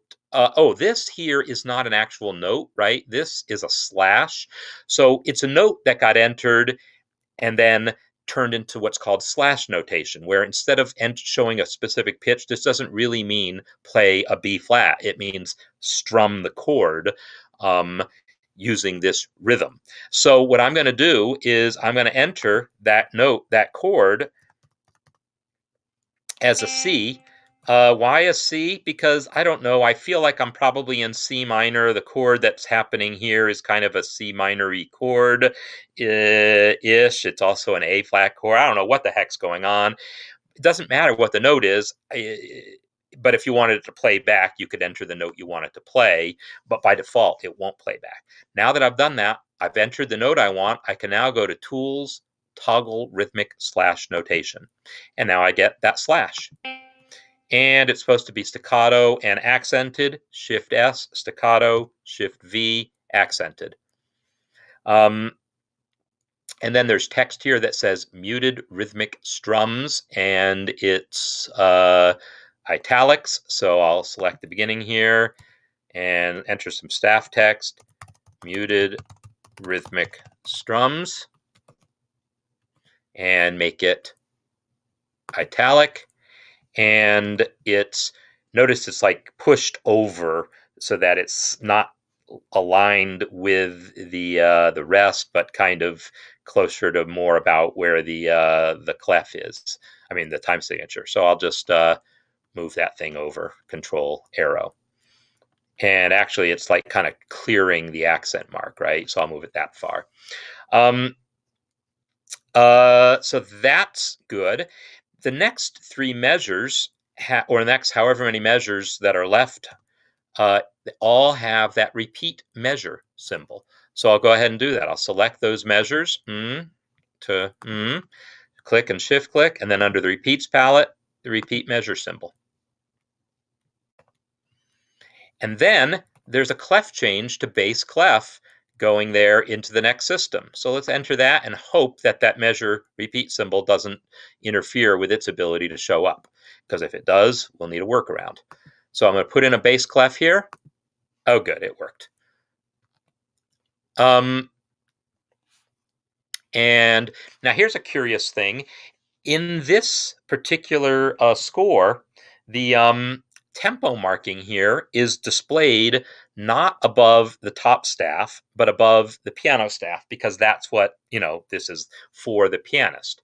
This here is not an actual note, right? This is a slash. So it's a note that got entered and then turned into what's called slash notation, where instead of showing a specific pitch, this doesn't really mean play a B flat. It means strum the chord using this rhythm. So what I'm going to do is I'm going to enter that note, that chord, as a C. Why a C? Because I don't know. I feel like I'm probably in C minor. The chord that's happening here is kind of a C minor-y chord ish. It's also an A flat chord. I don't know what the heck's going on. It doesn't matter what the note is. But if you wanted it to play back, you could enter the note you want it to play. But by default, it won't play back. Now that I've done that, I've entered the note I want. I can now go to Tools, Toggle Rhythmic Slash Notation. And now I get that slash. And it's supposed to be staccato and accented, Shift S, staccato, Shift V, accented. And then there's text here that says muted rhythmic strums, and it's italics. So I'll select the beginning here and enter some staff text, muted rhythmic strums. and make it italic. And notice it's like pushed over so that it's not aligned with the rest, but kind of closer to more about where the clef is. I mean the time signature. So I'll just move that thing over, Control arrow. And actually, it's like kind of clearing the accent mark, right? So I'll move it that far. So that's good. The next three measures, or the next however many measures that are left, they all have that repeat measure symbol. So I'll go ahead and do that. I'll select those measures, click and shift click, and then under the repeats palette, the repeat measure symbol. And then there's a clef change to bass clef going there into the next system. So let's enter that and hope that that measure repeat symbol doesn't interfere with its ability to show up. Because if it does, we'll need a workaround. So I'm going to put in a bass clef here. Oh, good, it worked. And now here's a curious thing. In this particular score, the tempo marking here is displayed not above the top staff, but above the piano staff, because that's what, this is for the pianist.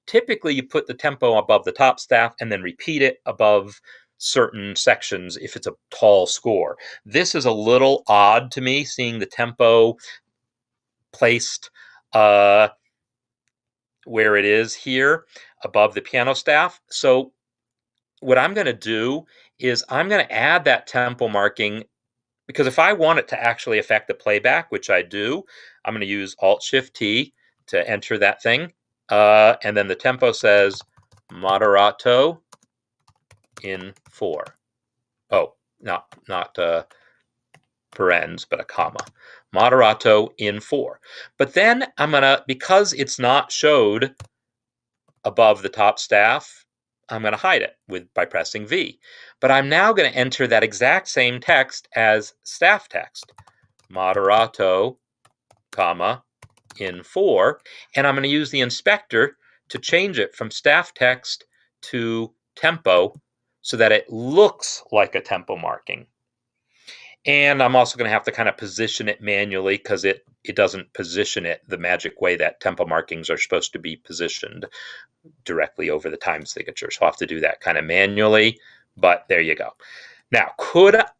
Typically, you put the tempo above the top staff and then repeat it above certain sections if it's a tall score. This is a little odd to me, seeing the tempo placed where it is here above the piano staff. So what I'm going to do is I'm going to add that tempo marking, because if I want it to actually affect the playback, which I do, I'm going to use Alt-Shift-T to enter that thing. And then the tempo says moderato in 4. Oh, not parens, but a comma. Moderato in 4. But then I'm going to, because it's not showed above the top staff, I'm going to hide it by pressing V. But I'm now going to enter that exact same text as staff text. Moderato, comma, in 4. And I'm going to use the inspector to change it from staff text to tempo so that it looks like a tempo marking. And I'm also going to have to kind of position it manually, because it doesn't position it the magic way that tempo markings are supposed to be positioned directly over the time signature. So I'll have to do that kind of manually, but there you go. Now,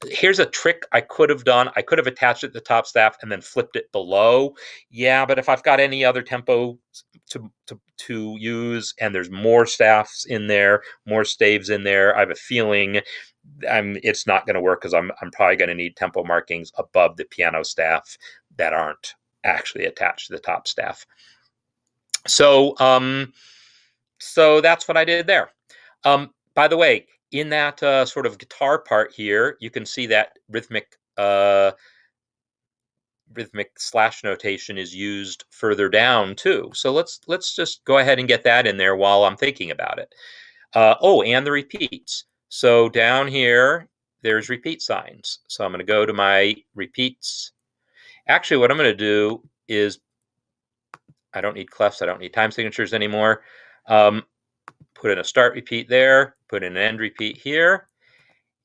here's a trick I could have done. I could have attached it to the top staff and then flipped it below. Yeah, but if I've got any other tempo to use and there's more staffs in there, more staves in there, I have a feeling it's not going to work, because I'm probably going to need tempo markings above the piano staff that aren't actually attached to the top staff. So that's what I did there. By the way, in that sort of guitar part here, you can see that rhythmic slash notation is used further down too. So let's just go ahead and get that in there while I'm thinking about it. And the repeats. So down here, there's repeat signs. So I'm going to go to my repeats. Actually, what I'm going to do is, I don't need clefs, I don't need time signatures anymore. Put in a start repeat there, put in an end repeat here.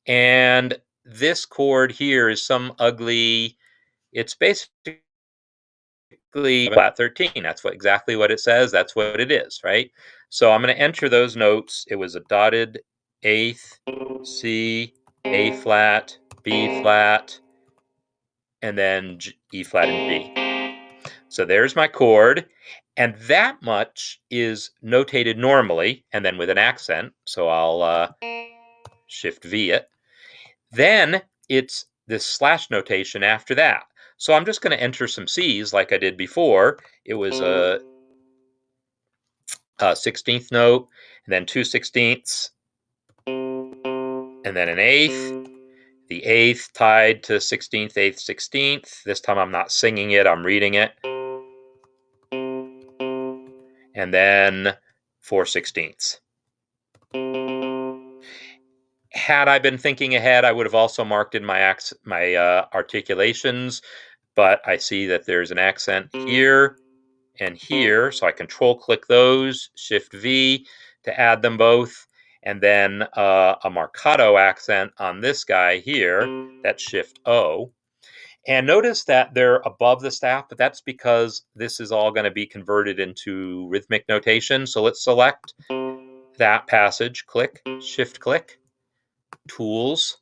And this chord here is some ugly, it's basically flat 13. That's exactly what it says. That's what it is, right? So I'm going to enter those notes. It was a dotted eighth, C, A flat, B flat, and then E flat and G. So there's my chord. And that much is notated normally, and then with an accent. So I'll Shift V it. Then it's this slash notation after that. So I'm just going to enter some C's like I did before. It was a 16th note, and then 2/16ths, and then an eighth. The eighth tied to 16th, 8th, 16th. This time I'm not singing it, I'm reading it. And then 4/16ths. Had I been thinking ahead, I would have also marked in my articulations, but I see that there's an accent here and here. So I control click those, Shift V to add them both. And then a marcato accent on this guy here, that's Shift O. And notice that they're above the staff, but that's because this is all going to be converted into rhythmic notation. So let's select that passage, click, Shift click, Tools,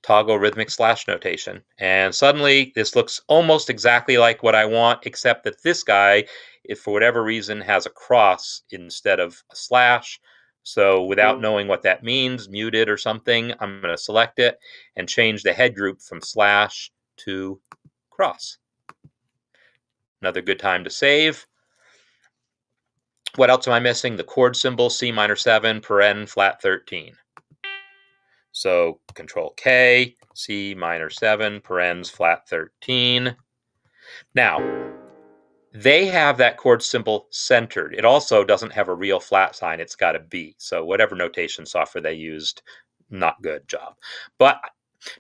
toggle rhythmic slash notation. And suddenly this looks almost exactly like what I want, except that this guy, if for whatever reason, has a cross instead of a slash. So without knowing what that means, muted or something, I'm going to select it and change the head group from slash to cross. Another good time to save. What else am I missing? The chord symbol, C minor 7, paren, flat 13. So Control K, C minor 7, parens, flat 13. Now, they have that chord symbol centered. It also doesn't have a real flat sign. It's got a B. So whatever notation software they used, not good job. But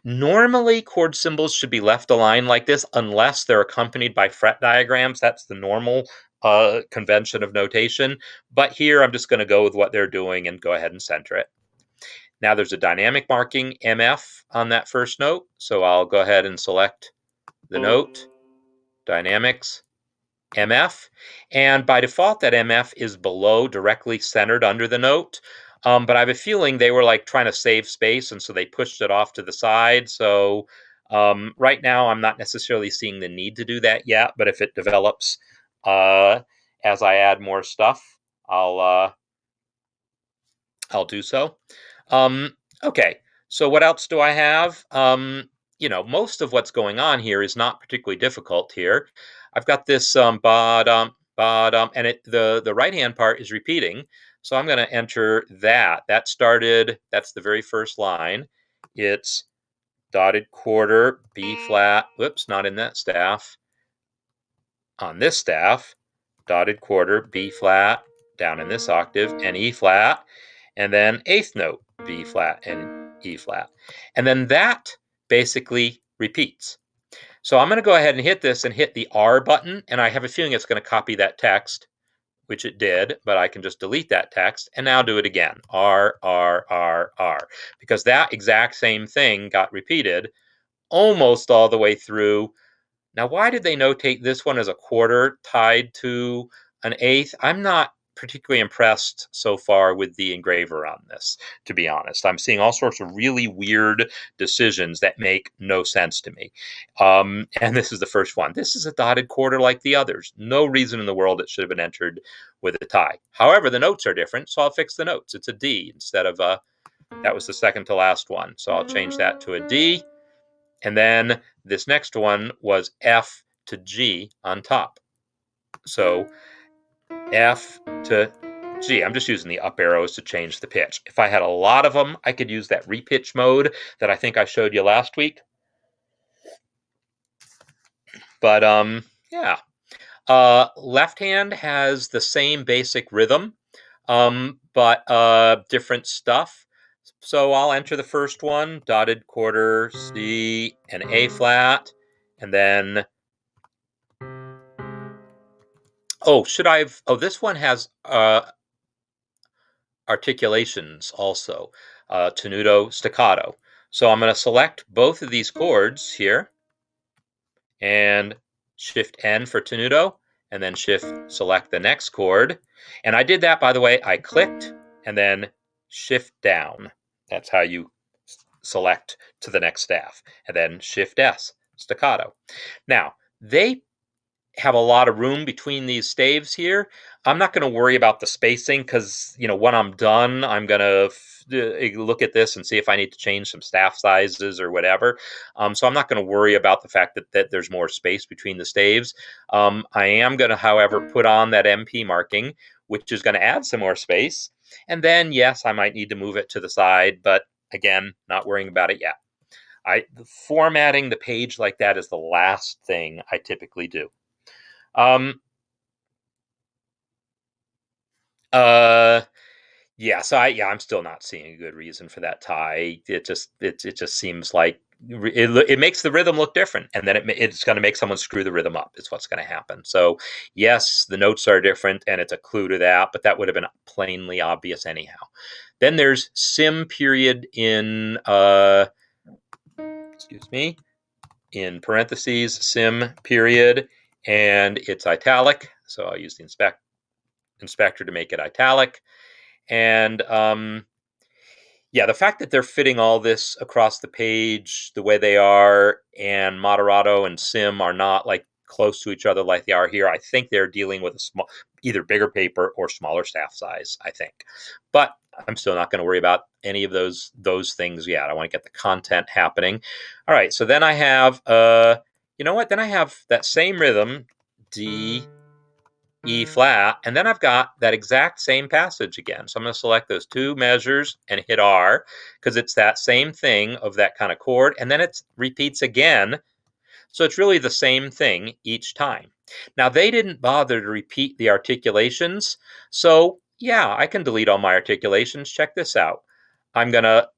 normally chord symbols should be left aligned like this unless they're accompanied by fret diagrams. That's the normal convention of notation. But here I'm just going to go with what they're doing and go ahead and center it. Now there's a dynamic marking MF on that first note. So I'll go ahead and select the note, dynamics, MF. And by default, that MF is below, directly centered under the note. But I have a feeling they were like trying to save space, and so they pushed it off to the side. So right now, I'm not necessarily seeing the need to do that yet. But if it develops as I add more stuff, I'll do so. Okay, so what else do I have? Most of what's going on here is not particularly difficult here. I've got this bottom, and the right-hand part is repeating. So I'm going to enter that. That started, that's the very first line. It's dotted quarter, B flat, whoops, not in that staff. On this staff, dotted quarter, B flat, down in this octave, and E flat, and then eighth note, B flat and E flat. And then that basically repeats. So I'm going to go ahead and hit this and hit the R button, and I have a feeling it's going to copy that text, which it did, but I can just delete that text and now do it again. R, R, R, R, because that exact same thing got repeated almost all the way through. Now, why did they notate this one as a quarter tied to an eighth? I'm not particularly impressed so far with the engraver on this, to be honest. I'm seeing all sorts of really weird decisions that make no sense to me. And this is the first one. This is a dotted quarter like the others. No reason in the world it should have been entered with a tie. However, the notes are different, so I'll fix the notes. It's a D instead of a, that was the second to last one. So I'll change that to a D. And then this next one was F to G on top. So F to G. I'm just using the up arrows to change the pitch. If I had a lot of them, I could use that repitch mode that I think I showed you last week. But yeah. Left hand has the same basic rhythm, but different stuff. So I'll enter the first one, dotted quarter, C, and A flat, and then this one has articulations also, tenuto, staccato. So I'm going to select both of these chords here and Shift N for tenuto, and then select the next chord. And I did that, by the way, I clicked and then Shift down. That's how you select to the next staff. And then Shift S, staccato. Now, they have a lot of room between these staves here. I'm not going to worry about the spacing because, when I'm done, I'm going to look at this and see if I need to change some staff sizes or whatever. So I'm not going to worry about the fact that there's more space between the staves. I am going to, however, put on that MP marking, which is going to add some more space. And then, yes, I might need to move it to the side, but again, not worrying about it yet. Formatting the page like that is the last thing I typically do. I'm still not seeing a good reason for that tie. It just seems like it makes the rhythm look different, and then it's going to make someone screw the rhythm up is what's going to happen. So yes, the notes are different, and it's a clue to that, but that would have been plainly obvious anyhow. Then there's sim period in excuse me, in parentheses, sim period, and it's italic, so I'll use the inspector to make it italic. And yeah, the fact that they're fitting all this across the page the way they are, and moderato and sim are not like close to each other like they are here, I think they're dealing with a small, either bigger paper or smaller staff size, I think. But I'm still not going to worry about any of those things yet. I want to get the content happening. All right, so then I have you know what? Then I have that same rhythm, D, E flat, and then I've got that exact same passage again. So I'm going to select those two measures and hit R, because it's that same thing of that kind of chord, and then it repeats again. So it's really the same thing each time. Now, they didn't bother to repeat the articulations, so yeah, I can delete all my articulations. Check this out. I'm going to,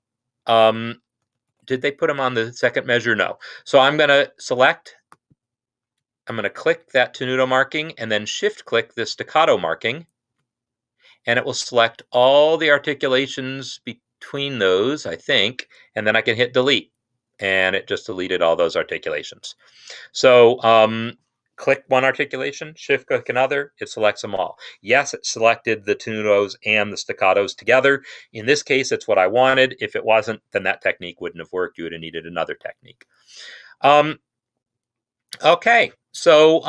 did they put them on the second measure? No. So I'm going to select, I'm going to click that tenuto marking and then shift click this staccato marking, and it will select all the articulations between those, I think, and then I can hit delete, and it just deleted all those articulations. So click one articulation, shift click another, it selects them all. Yes, it selected the tenutos and the staccatos together. In this case, it's what I wanted. If it wasn't, then that technique wouldn't have worked. You would have needed another technique. Okay, so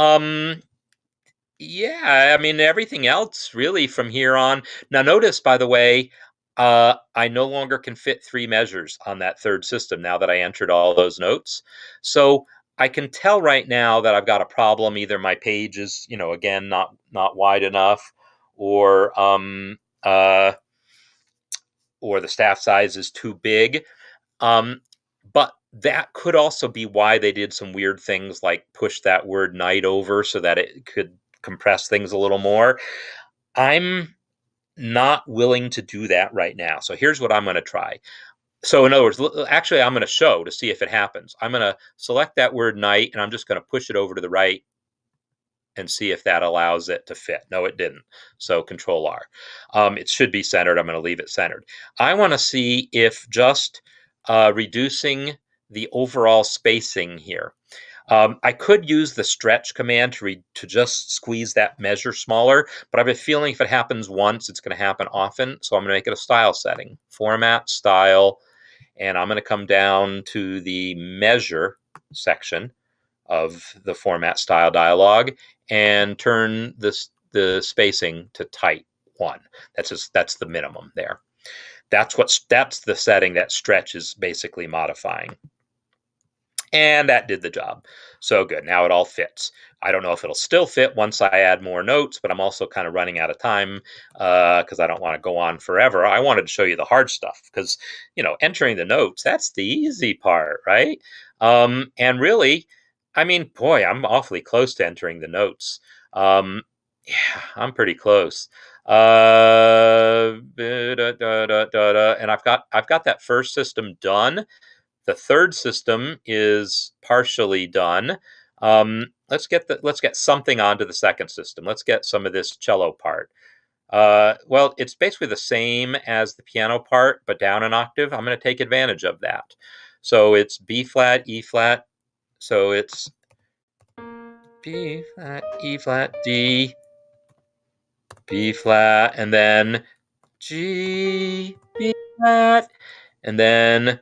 yeah, I mean, everything else really from here on. Now, notice, by the way, I no longer can fit 3 measures on that third system now that I entered all those notes. So I can tell right now that I've got a problem. Either my page is, again, not wide enough, or uh, or the staff size is too big. But that could also be why they did some weird things like push that word night over so that it could compress things a little more. I'm not willing to do that right now. So here's what I'm going to try. So in other words, actually, I'm going to show to see if it happens. I'm going to select that word night, and I'm just going to push it over to the right and see if that allows it to fit. No, it didn't. So Control R. It should be centered. I'm going to leave it centered. I want to see if just reducing the overall spacing here. I could use the stretch command to just squeeze that measure smaller, but I have a feeling if it happens once, it's going to happen often. So I'm going to make it a style setting. Format, style, and I'm going to come down to the measure section of the format style dialog and turn the spacing to tight 1. That's the minimum there. That's the setting that stretch is basically modifying. And that did the job. So good. Now it all fits. I don't know if it'll still fit once I add more notes, but I'm also kind of running out of time because I don't want to go on forever. I wanted to show you the hard stuff because, entering the notes, that's the easy part, right? And really, I mean, boy, I'm awfully close to entering the notes. Yeah, I'm pretty close. And I've got that first system done. The third system is partially done. Let's get something onto the second system. Let's get some of this cello part. Well, it's basically the same as the piano part, but down an octave. I'm going to take advantage of that. So it's B flat, E flat. So it's B flat, E flat, D, B flat, and then G, B flat, and then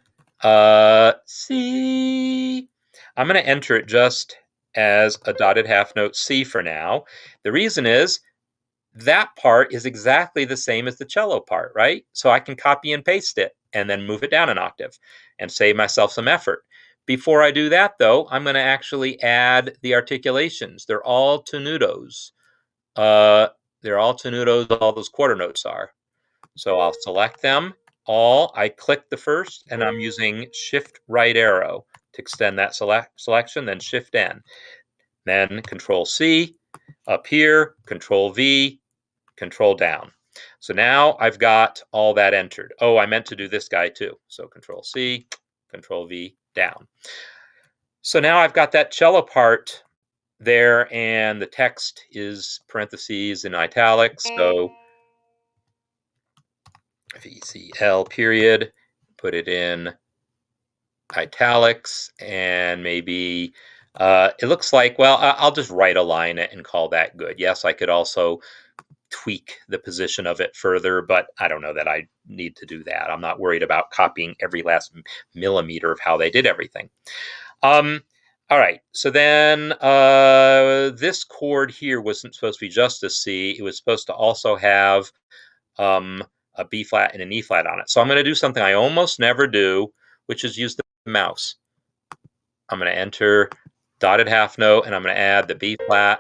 C. I'm going to enter it just as a dotted half note C for now. The reason is that part is exactly the same as the cello part, right? So I can copy and paste it and then move it down an octave and save myself some effort. Before I do that, though, I'm going to actually add the articulations. They're all tenutos. They're all tenutos, all those quarter notes are. So I'll select them all. I click the first, and I'm using Shift right arrow to extend that selection, then Shift N. Then Control C, up here, Control V, Control down. So now I've got all that entered. Oh, I meant to do this guy too. So Control C, Control V, down. So now I've got that cello part there, and the text is parentheses in italics, so VCL period, put it in italics, and maybe it looks like, well, I'll just right align it and call that good. Yes, I could also tweak the position of it further, but I don't know that I need to do that. I'm not worried about copying every last millimeter of how they did everything. All right, so then this chord here wasn't supposed to be just a C. It was supposed to also have a B flat and an E flat on it. So I'm going to do something I almost never do, which is use the mouse. I'm going to enter dotted half note, and I'm going to add the B flat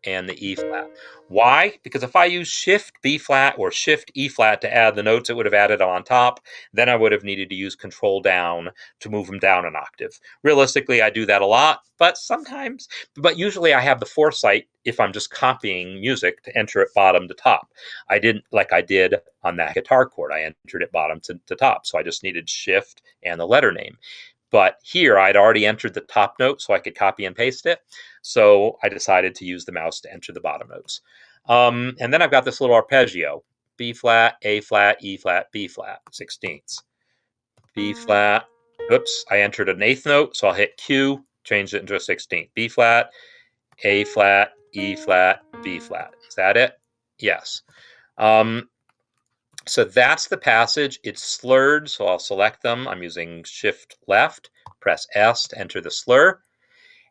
and the E flat. Why? Because if I use Shift B flat or Shift E flat to add the notes it would have added on top, then I would have needed to use Control down to move them down an octave. Realistically, I do that a lot, but usually I have the foresight, if I'm just copying music, to enter it bottom to top. I didn't, like I did on that guitar chord. I entered it bottom to top, so I just needed Shift and the letter name. But here I'd already entered the top note, so I could copy and paste it. So I decided to use the mouse to enter the bottom notes. And then I've got this little arpeggio: B flat, A flat, E flat, B flat, 16ths. B flat. Oops, I entered an eighth note, so I'll hit Q, change it into a 16th. B flat, A flat, E flat, B flat. Is that it? Yes. So that's the passage. It's slurred, so I'll select them. I'm using Shift left, press S to enter the slur.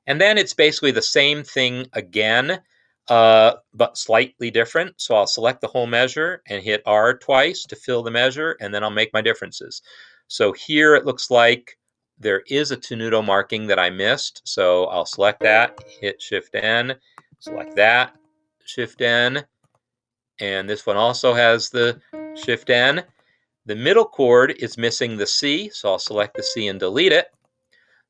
And then it's basically the same thing again, but slightly different. So I'll select the whole measure and hit R twice to fill the measure, and then I'll make my differences. So here it looks like there is a tenuto marking that I missed. So I'll select that, hit Shift N, select that, Shift N, and this one also has the Shift N. The middle chord is missing the C, so I'll select the C and delete it.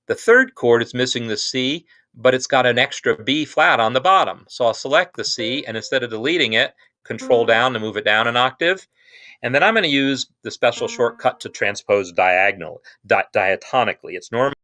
The third chord is missing the C, but it's got an extra B flat on the bottom. So I'll select the C, and instead of deleting it, Control down to move it down an octave. And then I'm going to use the special shortcut to transpose diatonically. It's normally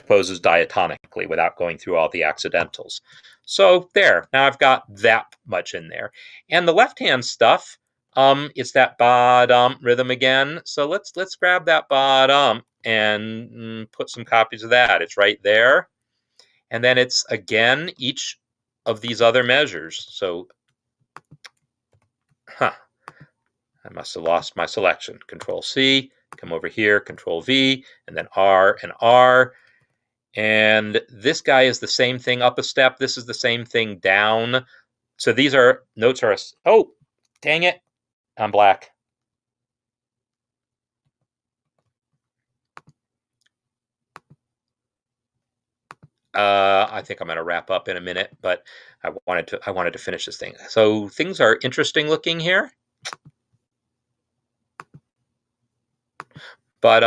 transposes diatonically without going through all the accidentals. So there, now I've got that much in there. And the left-hand stuff, it's that ba-dum rhythm again. So let's grab that ba-dum and put some copies of that. It's right there. And then it's, again, each of these other measures. So, I must have lost my selection. Control C, come over here, Control V, and then R and R. And this guy is the same thing up a step. This is the same thing down. So these are notes are, oh, dang it, I'm black. I think I'm going to wrap up in a minute, but I wanted to finish this thing. So things are interesting looking here, but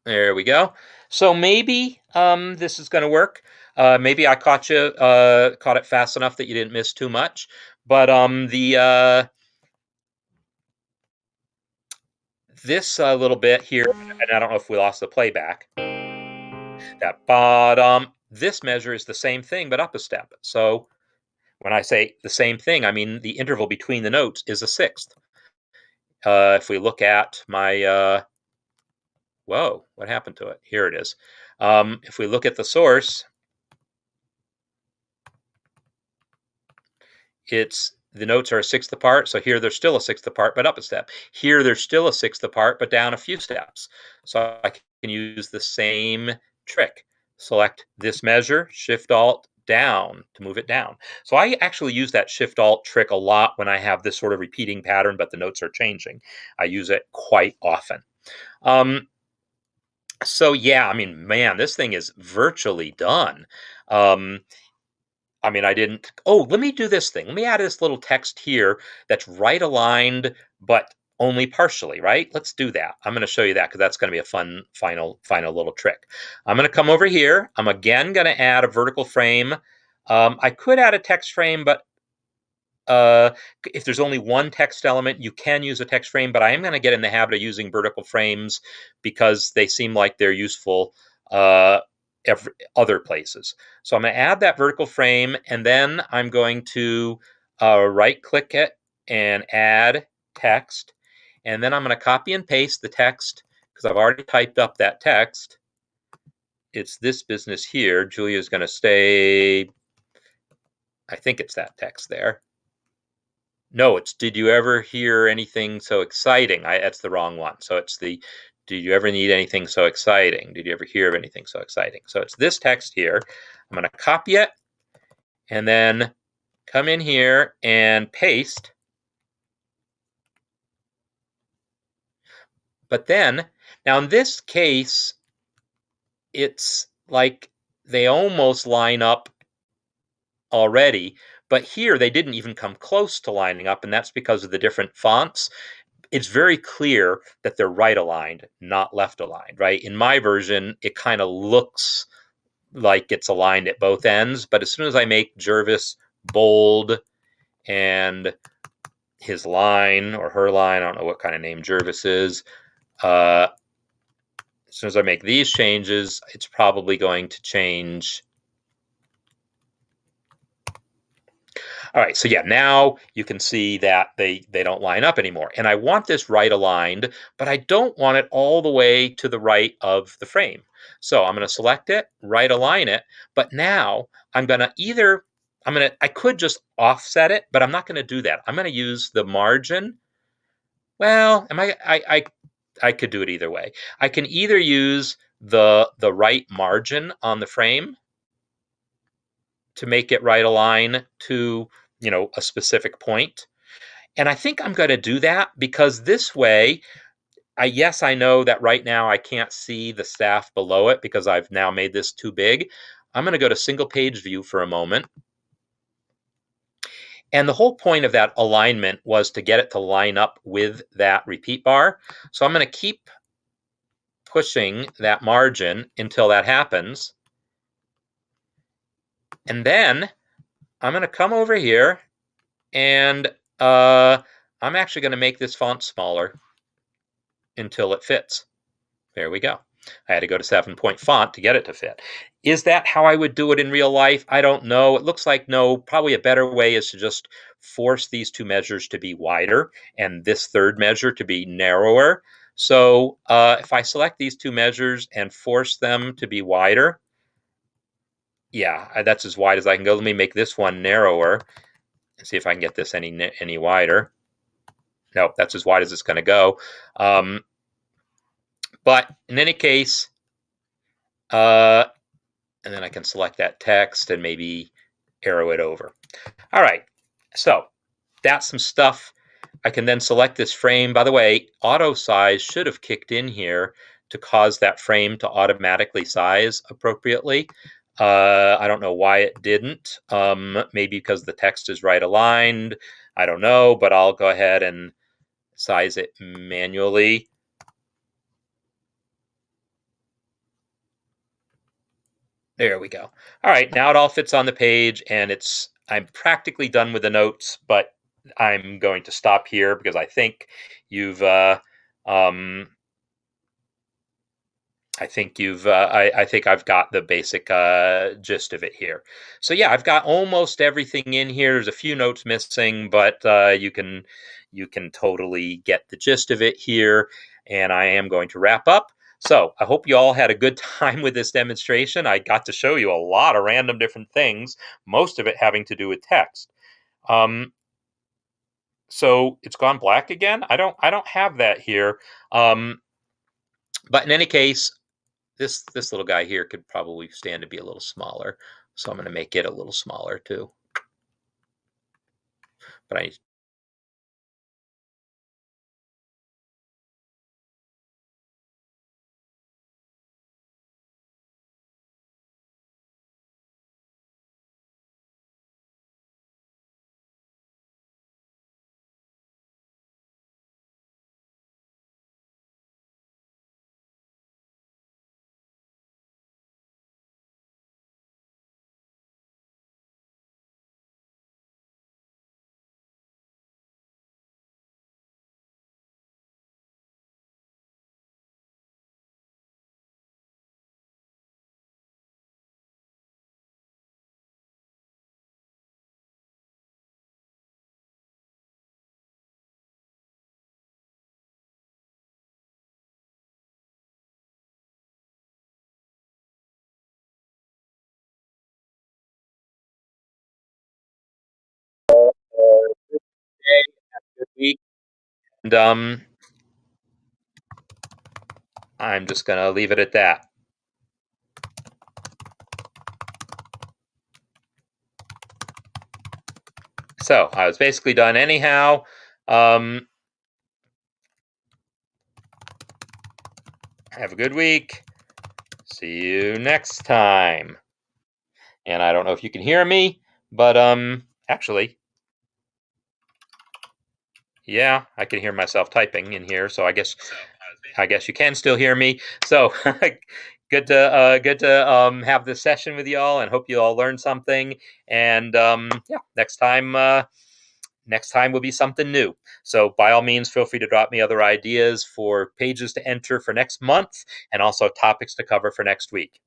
there we go. So maybe this is going to work. Maybe I caught it fast enough that you didn't miss too much. But this little bit here, and I don't know if we lost the playback. That bottom. This measure is the same thing, but up a step. So when I say the same thing, I mean the interval between the notes is a sixth. If we look at my whoa, what happened to it? Here it is. If we look at the source, the notes are a sixth apart. So here they're still a sixth apart, but up a step. Here they're still a sixth apart, but down a few steps. So I can use the same trick. Select this measure, Shift Alt down to move it down. So I actually use that Shift Alt trick a lot when I have this sort of repeating pattern, but the notes are changing. I use it quite often. So yeah, I mean, man, this thing is virtually done. I mean, I didn't. Oh, let me do this thing. Let me add this little text here that's right aligned, but only partially, right? Let's do that. I'm going to show you that because that's going to be a fun final little trick. I'm going to come over here. I'm again going to add a vertical frame. I could add a text frame, but if there's only one text element, you can use a text frame, but I am going to get in the habit of using vertical frames because they seem like they're useful other places. So I'm going to add that vertical frame, and then I'm going to right-click it and add text. And then I'm going to copy and paste the text because I've already typed up that text. It's this business here. Julia's going to stay, I think it's that text there. No, it's did you ever hear anything so exciting? That's the wrong one. So it's the did you ever need anything so exciting? Did you ever hear of anything so exciting? So it's this text here. I'm going to copy it and then come in here and paste. But then, now in this case, it's like they almost line up already, but here they didn't even come close to lining up, and that's because of the different fonts. It's very clear that they're right aligned, not left aligned, right? In my version, it kind of looks like it's aligned at both ends, but as soon as I make Jervis bold and his line or her line, I don't know what kind of name Jervis is, as soon as I make these changes, it's probably going to change. All right, so yeah, now you can see that they don't line up anymore. And I want this right aligned, but I don't want it all the way to the right of the frame. So I'm going to select it, right align it, but now I'm going to I could just offset it, but I'm not going to do that. I'm going to use the margin. Well, I could do it either way. I can either use the right margin on the frame to make it right align to, a specific point. And I think I'm going to do that because this way, yes, I know that right now I can't see the staff below it because I've now made this too big. I'm going to go to single page view for a moment. And the whole point of that alignment was to get it to line up with that repeat bar. So I'm going to keep pushing that margin until that happens. And then I'm going to come over here and I'm actually going to make this font smaller until it fits. There we go. I had to go to 7-point font to get it to fit. Is that how I would do it in real life? I don't know. It looks like no. Probably a better way is to just force these two measures to be wider and this third measure to be narrower. So if I select these two measures and force them to be wider, yeah, that's as wide as I can go. Let me make this one narrower and see if I can get this any wider. Nope, that's as wide as it's going to go. But in any case, and then I can select that text and maybe arrow it over. All right, so that's some stuff. I can then select this frame. By the way, auto size should have kicked in here to cause that frame to automatically size appropriately. I don't know why it didn't. Maybe because the text is right aligned. I don't know, but I'll go ahead and size it manually. There we go. All right, now it all fits on the page, and I'm practically done with the notes, but I'm going to stop here because I think you've I think I've got the basic gist of it here. So yeah, I've got almost everything in here. There's a few notes missing, but you can totally get the gist of it here. And I am going to wrap up. So I hope you all had a good time with this demonstration. I got to show you a lot of random different things, most of it having to do with text. So it's gone black again. I don't have that here. But in any case, this little guy here could probably stand to be a little smaller. So I'm going to make it a little smaller too. But I week. And I'm just going to leave it at that. So I was basically done anyhow. Have a good week. See you next time. And I don't know if you can hear me, but actually, yeah, I can hear myself typing in here, so I guess you can still hear me. So good to have this session with y'all, and hope you all learned something. And yeah, next time will be something new. So by all means, feel free to drop me other ideas for pages to enter for next month, and also topics to cover for next week.